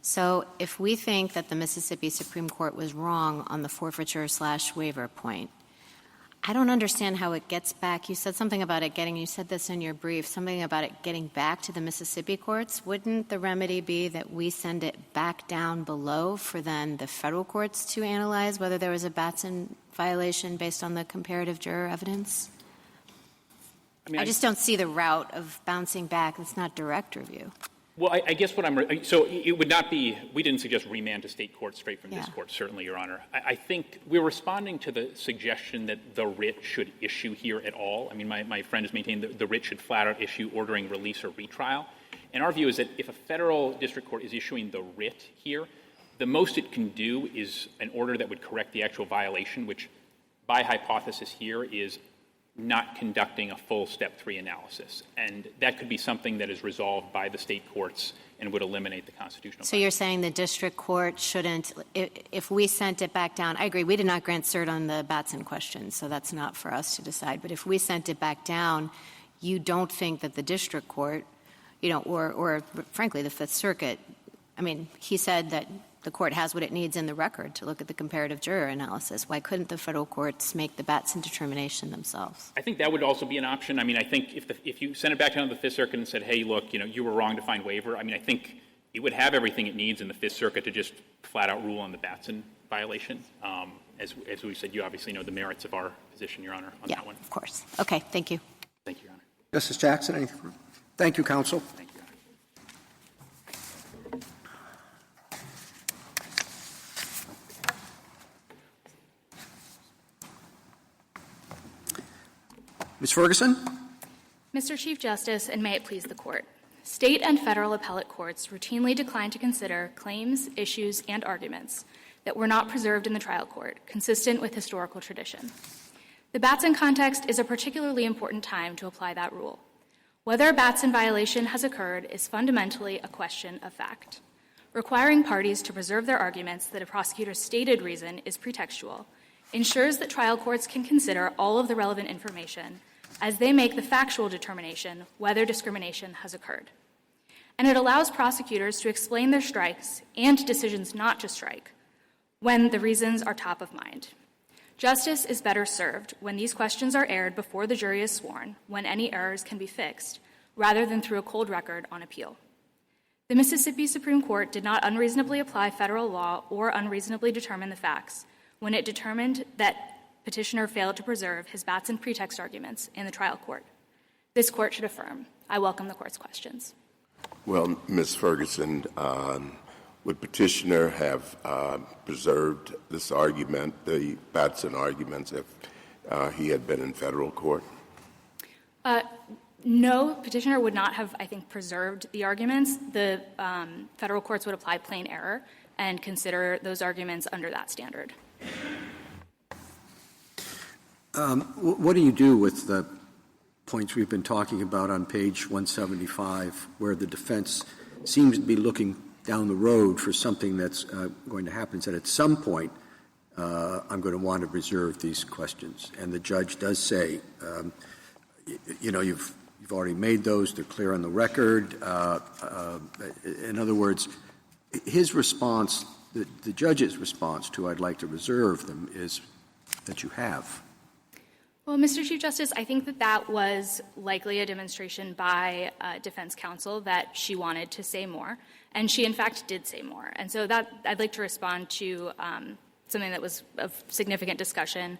So if we think that the Mississippi Supreme Court was wrong on the forfeiture/waiver point, I don't understand how it gets back. You said something about it you said this in your brief, something about it getting back to the Mississippi courts. Wouldn't the remedy be that we send it back down below for then the federal courts to analyze whether there was a Batson violation based on the comparative juror evidence? I just don't see the route of bouncing back. It's not direct review. Well, I guess what so it would not be, we didn't suggest remand to state court straight from this court, certainly, Your Honor. I think we're responding to the suggestion that the writ should issue here at all. I mean, my friend has maintained that the writ should flat out issue ordering release or retrial. And our view is that if a federal district court is issuing the writ here, the most it can do is an order that would correct the actual violation, which by hypothesis here is not conducting a full Step 3 analysis. And that could be something that is resolved by the state courts and would eliminate the constitutional So you're saying the district court shouldn't, if we sent it back down, I agree, we did not grant cert on the Batson question, so that's not for us to decide. But if we sent it back down, you don't think that the district court, or frankly, the Fifth Circuit, I mean, he said that the court has what it needs in the record to look at the comparative juror analysis. Why couldn't the federal courts make the Batson determination themselves? I think that would also be an option. I mean, I think if you sent it back down to the Fifth Circuit and said, hey, look, you were wrong to find waiver, I mean, I think it would have everything it needs in the Fifth Circuit to just flat out rule on the Batson violation. As we said, you obviously know the merits of our position, Your Honor, on that one. Of course. Okay, thank you. Thank you, Your Honor. Justice Jackson, anything further? Thank you, counsel. Thank you, Your Honor. Ms. Ferguson? Mr. Chief Justice, and may it please the Court, state and federal appellate courts routinely decline to consider claims, issues, and arguments that were not preserved in the trial court, consistent with historical tradition. The Batson context is a particularly important time to apply that rule. Whether a Batson violation has occurred is fundamentally a question of fact. Requiring parties to preserve their arguments that a prosecutor's stated reason is pretextual ensures that trial courts can consider all of the relevant information as they make the factual determination whether discrimination has occurred. And it allows prosecutors to explain their strikes and decisions not to strike when the reasons are top of mind. Justice is better served when these questions are aired before the jury is sworn, when any errors can be fixed, rather than through a cold record on appeal. The Mississippi Supreme Court did not unreasonably apply federal law or unreasonably determine the facts when it determined that Petitioner failed to preserve his Batson pretext arguments in the trial court. This court should affirm. I welcome the court's questions. Well, Ms. Ferguson, would Petitioner have preserved this argument, the Batson arguments, if he had been in federal court? No, Petitioner would not have, I think, preserved the arguments. The federal courts would apply plain error and consider those arguments under that standard. What do you do with the points we've been talking about on page 175, where the defense seems to be looking down the road for something that's going to happen, said at some point I'm going to want to reserve these questions. And the judge does say, you've already made those, they're clear on the record. In other words, his response, the judge's response to I'd like to reserve them is that you have. Well, Mr. Chief Justice, I think that was likely a demonstration by defense counsel that she wanted to say more, and she, in fact, did say more. And so that I'd like to respond to something that was of significant discussion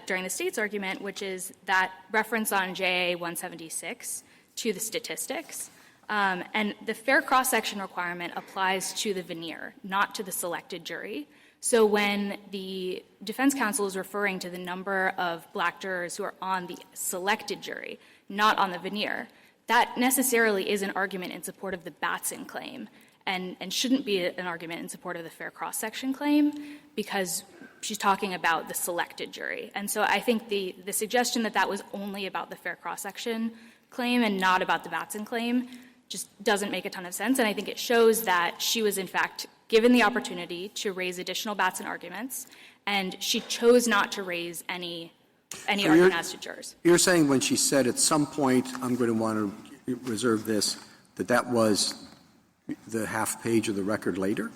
during the state's argument, which is that reference on JA 176 to the statistics. And the fair cross-section requirement applies to the veneer, not to the selected jury. So when the defense counsel is referring to the number of black jurors who are on the selected jury, not on the veneer, that necessarily is an argument in support of the Batson claim and shouldn't be an argument in support of the fair cross-section claim because she's talking about the selected jury. And so I think the suggestion that that was only about the fair cross-section claim and not about the Batson claim just doesn't make a ton of sense. And I think it shows that she was, in fact, given the opportunity to raise additional Batson arguments, and she chose not to raise any argument as to jurors. You're saying when she said at some point I'm going to want to reserve this, that was the half page of the record later?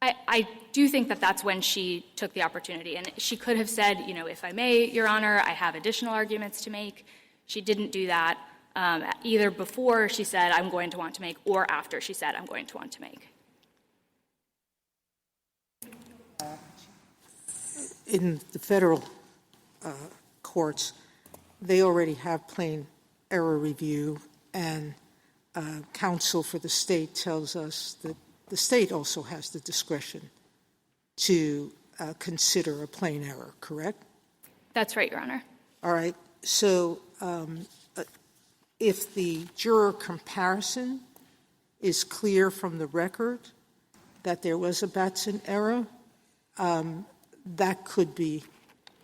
I do think that that's when she took the opportunity. And she could have said, if I may, Your Honor, I have additional arguments to make. She didn't do that either before she said I'm going to want to make or after she said I'm going to want to make. In the federal courts, they already have plain error review, and counsel for the state tells us that the state also has the discretion to consider a plain error, correct? That's right, Your Honor. All right. So if the juror comparison is clear from the record that there was a Batson error, that could be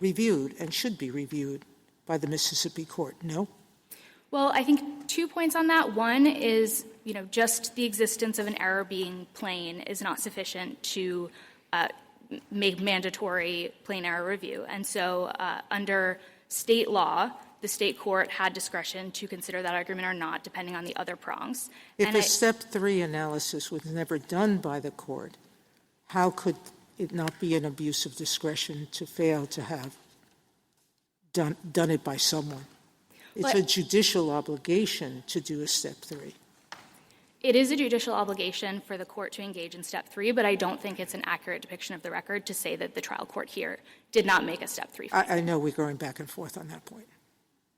reviewed and should be reviewed by the Mississippi court, no? Well, I think 2 points on that. One is, just the existence of an error being plain is not sufficient to make mandatory plain error review. And so under state law, the state court had discretion to consider that argument or not, depending on the other prongs. If a Step 3 analysis was never done by the court, how could it not be an abuse of discretion to fail to have done it by someone? It's a judicial obligation to do a Step 3. It is a judicial obligation for the court to engage in Step 3, but I don't think it's an accurate depiction of the record to say that the trial court here did not make a Step 3 finding. I know we're going back and forth on that point.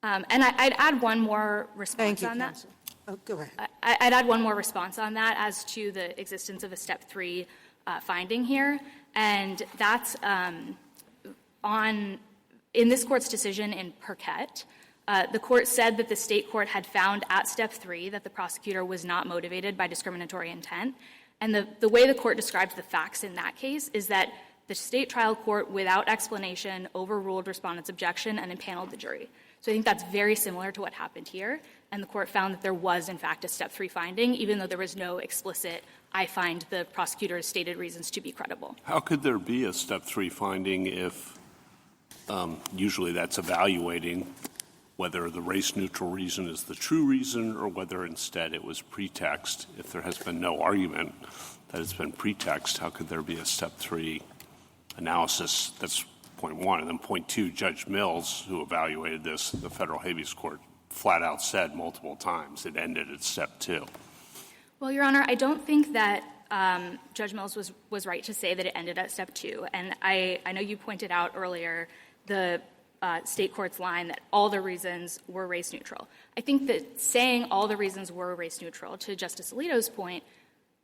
And I'd add one more response on that. Counsel. Oh, go ahead. I'd add one more response on that as to the existence of a Step 3 finding here, and that's in this court's decision in Perkovich. The court said that the state court had found at Step 3 that the prosecutor was not motivated by discriminatory intent. And the way the court describes the facts in that case is that the state trial court, without explanation, overruled respondent's objection and impaneled the jury. So I think that's very similar to what happened here. And the court found that there was, in fact, a Step 3 finding, even though there was no explicit, I find the prosecutor's stated reasons to be credible. How could there be a Step 3 finding if usually that's evaluating whether the race-neutral reason is the true reason or whether instead it was pretext? If there has been no argument that it's been pretext, how could there be a Step 3 analysis? That's point one. And then point two, Judge Mills, who evaluated this, the federal habeas court, flat out said multiple times it ended at Step 2. Well, Your Honor, I don't think that Judge Mills was right to say that it ended at Step 2. And I know you pointed out earlier the state court's line that all the reasons were race neutral. I think that saying all the reasons were race neutral, to Justice Alito's point,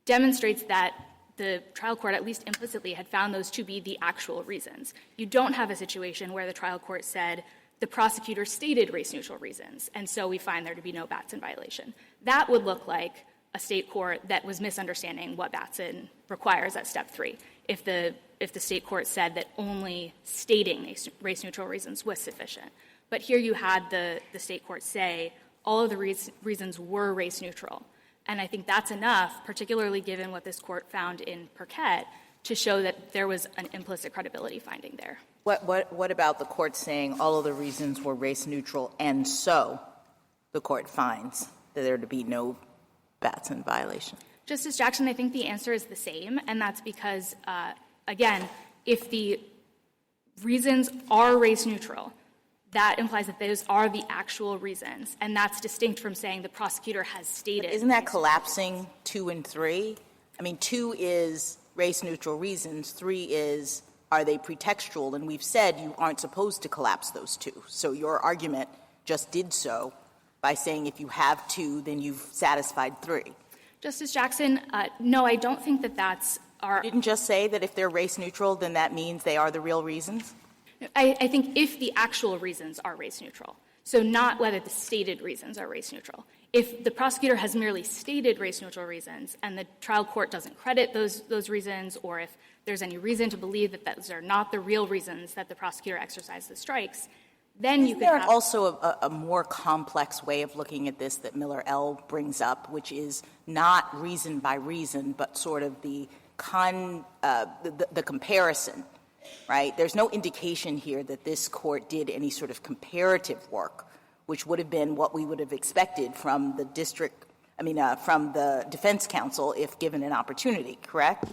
demonstrates that the trial court, at least implicitly, had found those to be the actual reasons. You don't have a situation where the trial court said the prosecutor stated race neutral reasons, and so we find there to be no Batson violation. That would look like a state court that was misunderstanding what Batson requires at Step 3. If the state court said that only stating race-neutral reasons was sufficient. But here you had the state court say all of the reasons were race-neutral. And I think that's enough, particularly given what this court found in Perkovich, to show that there was an implicit credibility finding there. What about the court saying all of the reasons were race-neutral, and so the court finds that there to be no Batson violation? Justice Jackson, I think the answer is the same, and that's because, again, if the reasons are race-neutral, that implies that those are the actual reasons, and that's distinct from saying the prosecutor has stated. But isn't that collapsing 2 and 3? I mean, 2 is race-neutral reasons, 3 is are they pretextual, and we've said you aren't supposed to collapse those two. So your argument just did so by saying if you have 2, then you've satisfied 3. Justice Jackson, no, I don't think that that's our. You didn't just say that if they're race-neutral, then that means they are the real reasons? I think if the actual reasons are race-neutral, so not whether the stated reasons are race-neutral. If the prosecutor has merely stated race-neutral reasons and the trial court doesn't credit those reasons, or if there's any reason to believe that those are not the real reasons that the prosecutor exercised the strikes, then you could have. Isn't there also a more complex way of looking at this that Miller L. brings up, which is not reason by reason, but sort of the comparison, right? There's no indication here that this court did any sort of comparative work, which would have been what we would have expected from the from the defense counsel if given an opportunity, correct?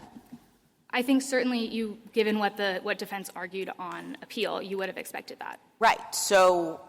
I think certainly given what defense argued on appeal, you would have expected that. Right. So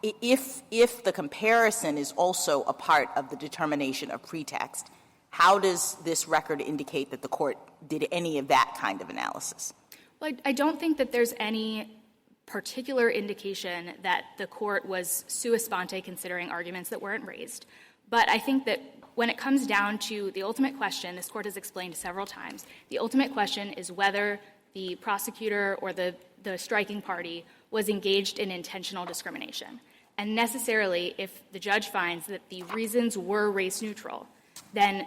if the comparison is also a part of the determination of pretext, how does this record indicate that the court did any of that kind of analysis? Well, I don't think that there's any particular indication that the court was sua sponte considering arguments that weren't raised. But I think that when it comes down to the ultimate question, this court has explained several times, the ultimate question is whether the prosecutor or the striking party was engaged in intentional discrimination. And necessarily, if the judge finds that the reasons were race-neutral, then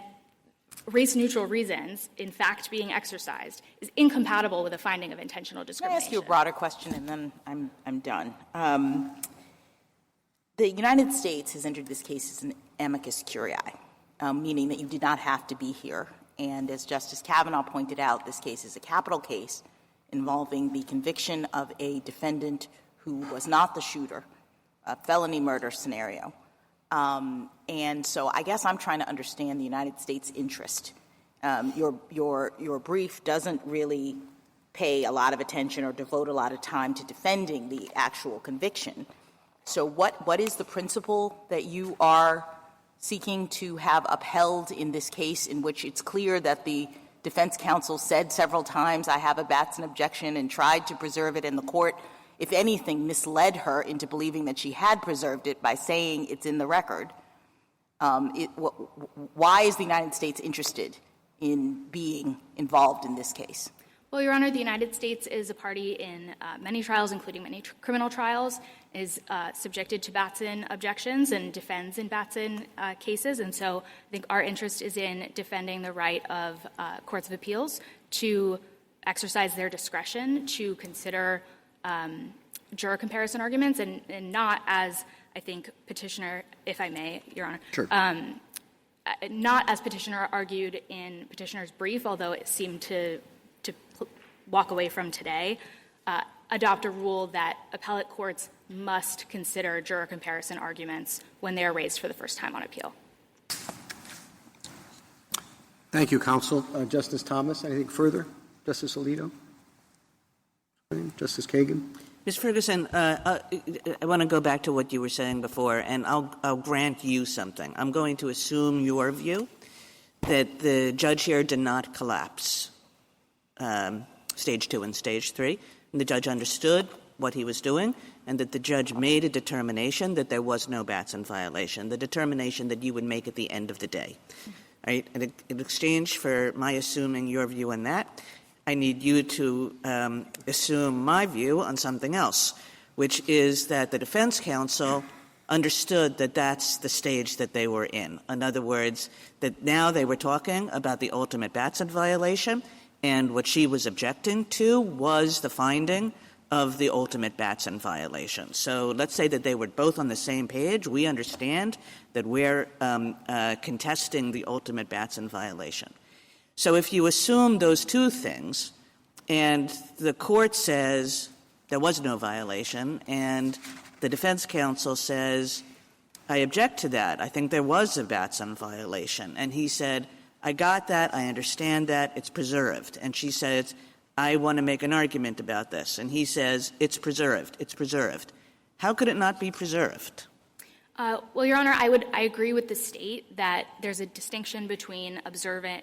race-neutral reasons, in fact, being exercised, is incompatible with a finding of intentional discrimination. Can I ask you a broader question, and then I'm done? The United States has entered this case as an Amicus Curiae, meaning that you did not have to be here. And as Justice Kavanaugh pointed out, this case is a capital case involving the conviction of a defendant who was not the shooter felony murder scenario. And so I guess I'm trying to understand the United States' interest. Your brief doesn't really pay a lot of attention or devote a lot of time to defending the actual conviction. So what is the principle that you are seeking to have upheld in this case, in which it's clear that the defense counsel said several times, I have a Batson objection, and tried to preserve it in the court, if anything, misled her into believing that she had preserved it by saying it's in the record? Why is the United States interested in being involved in this case? Well, Your Honor, the United States is a party in many trials, including many criminal trials, is subjected to Batson objections and defends in Batson cases. And so I think our interest is in defending the right of courts of appeals to exercise their discretion to consider juror comparison arguments and not, as I think Petitioner, if I may, Your Honor, sure. Not as Petitioner argued in Petitioner's brief, although it seemed to walk away from today, adopt a rule that appellate courts must consider juror comparison arguments when they are raised for the first time on appeal. Thank you, counsel. Justice Thomas, anything further? Justice Alito? Justice Kagan? Ms. Ferguson, I want to go back to what you were saying before, and I'll grant you something. I'm going to assume your view that the judge here did not collapse Stage 2 and Stage 3, and the judge understood what he was doing, and that the judge made a determination that there was no Batson violation, the determination that you would make at the end of the day. Right? And in exchange for my assuming your view on that, I need you to assume my view on something else, which is that the defense counsel understood that that's the stage that they were in. In other words, that now they were talking about the ultimate Batson violation, and what she was objecting to was the finding of the ultimate Batson violation. So let's say that they were both on the same page. We understand that we're contesting the ultimate Batson violation. So if you assume those two things, and the court says there was no violation, and the defense counsel says, I object to that, I think there was a Batson violation, and he said, I got that, I understand that, it's preserved. And she says, I want to make an argument about this. And he says, it's preserved, it's preserved. How could it not be preserved? Well, Your Honor, I agree with the State that there's a distinction between preserving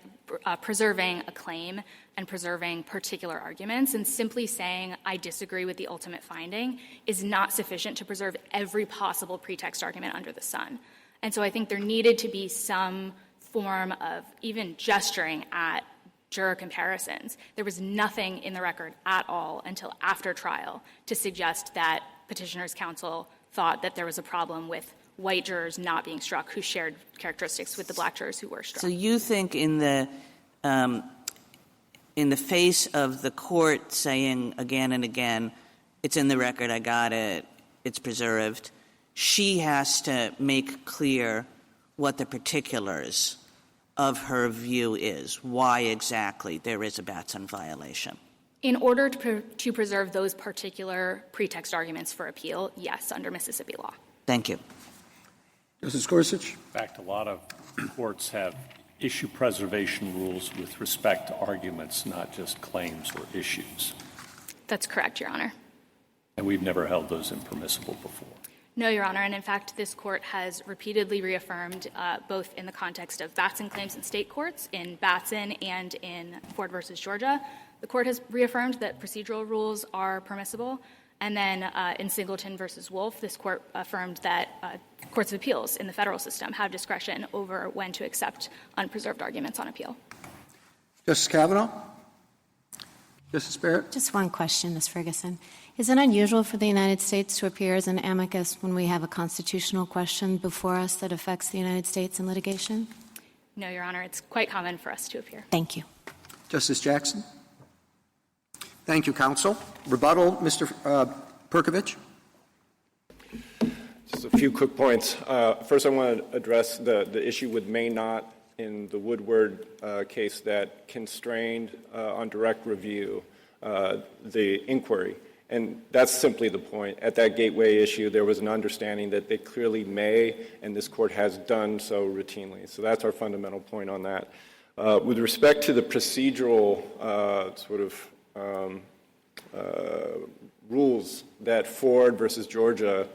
a claim and preserving particular arguments, and simply saying I disagree with the ultimate finding is not sufficient to preserve every possible pretext argument under the sun. And so I think there needed to be some form of even gesturing at juror comparisons. There was nothing in the record at all until after trial to suggest that Petitioner's counsel thought that there was a problem with white jurors not being struck who shared characteristics with the black jurors who were struck. So you think in the face of the court saying again and again, it's in the record, I got it, it's preserved, she has to make clear what the particulars of her view is, why exactly there is a Batson violation. In order to preserve those particular pretext arguments for appeal, yes, under Mississippi law. Thank you. Justice Gorsuch? In fact, a lot of courts have issue preservation rules with respect to arguments, not just claims or issues. That's correct, Your Honor. And we've never held those impermissible before. No, Your Honor, and in fact, this court has repeatedly reaffirmed, both in the context of Batson claims in state courts, in Batson and in Ford versus Georgia, the court has reaffirmed that procedural rules are permissible. And then in Singleton versus Wolf, this court affirmed that courts of appeals in the federal system have discretion over when to accept unpreserved arguments on appeal. Justice Kavanaugh? Justice Barrett? Just one question, Ms. Ferguson. Is it unusual for the United States to appear as an amicus when we have a constitutional question before us that affects the United States in litigation? No, Your Honor. It's quite common for us to appear. Thank you. Justice Jackson? Thank you, counsel. Rebuttal, Mr. Perkovich? Just a few quick points. First, I want to address the issue with may not in the Woodward case that constrained on direct review the inquiry. And that's simply the point. At that gateway issue, there was an understanding that they clearly may, and this court has done so routinely. So that's our fundamental point on that. With respect to the procedural rules that Ford versus Georgia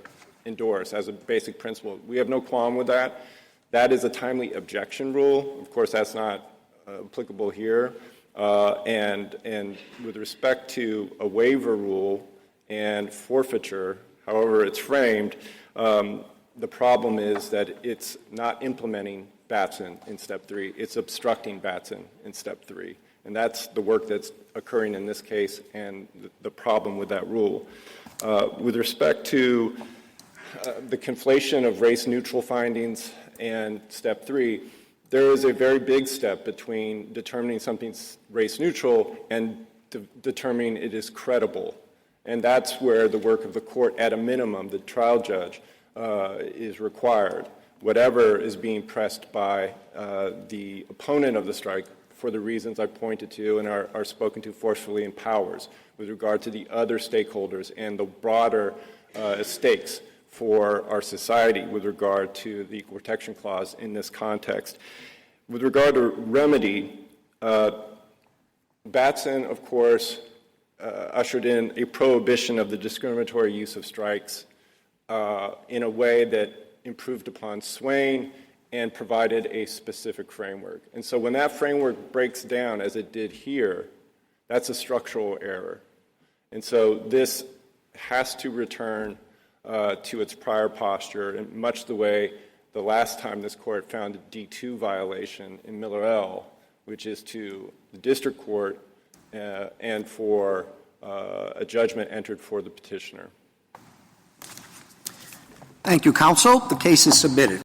endorse as a basic principle, we have no qualm with that. That is a timely objection rule. Of course, that's not applicable here. And with respect to a waiver rule and forfeiture, however it's framed, the problem is that it's not implementing Batson in Step 3. It's obstructing Batson in Step 3. And that's the work that's occurring in this case and the problem with that rule. With respect to the conflation of race-neutral findings and Step 3, there is a very big step between determining something's race-neutral and determining it is credible. And that's where the work of the court, at a minimum, the trial judge, is required. Whatever is being pressed by the opponent of the strike for the reasons I pointed to and are spoken to forcefully in Powers with regard to the other stakeholders and the broader stakes for our society with regard to the Equal Protection Clause in this context. With regard to remedy, Batson, of course, ushered in a prohibition of the discriminatory use of strikes in a way that improved upon Swain and provided a specific framework. And so when that framework breaks down, as it did here, that's a structural error. And so this has to return to its prior posture, in much the way the last time this court found a D2 violation in Miller L., which is to the district court and for a judgment entered for the petitioner. Thank you, counsel. The case is submitted.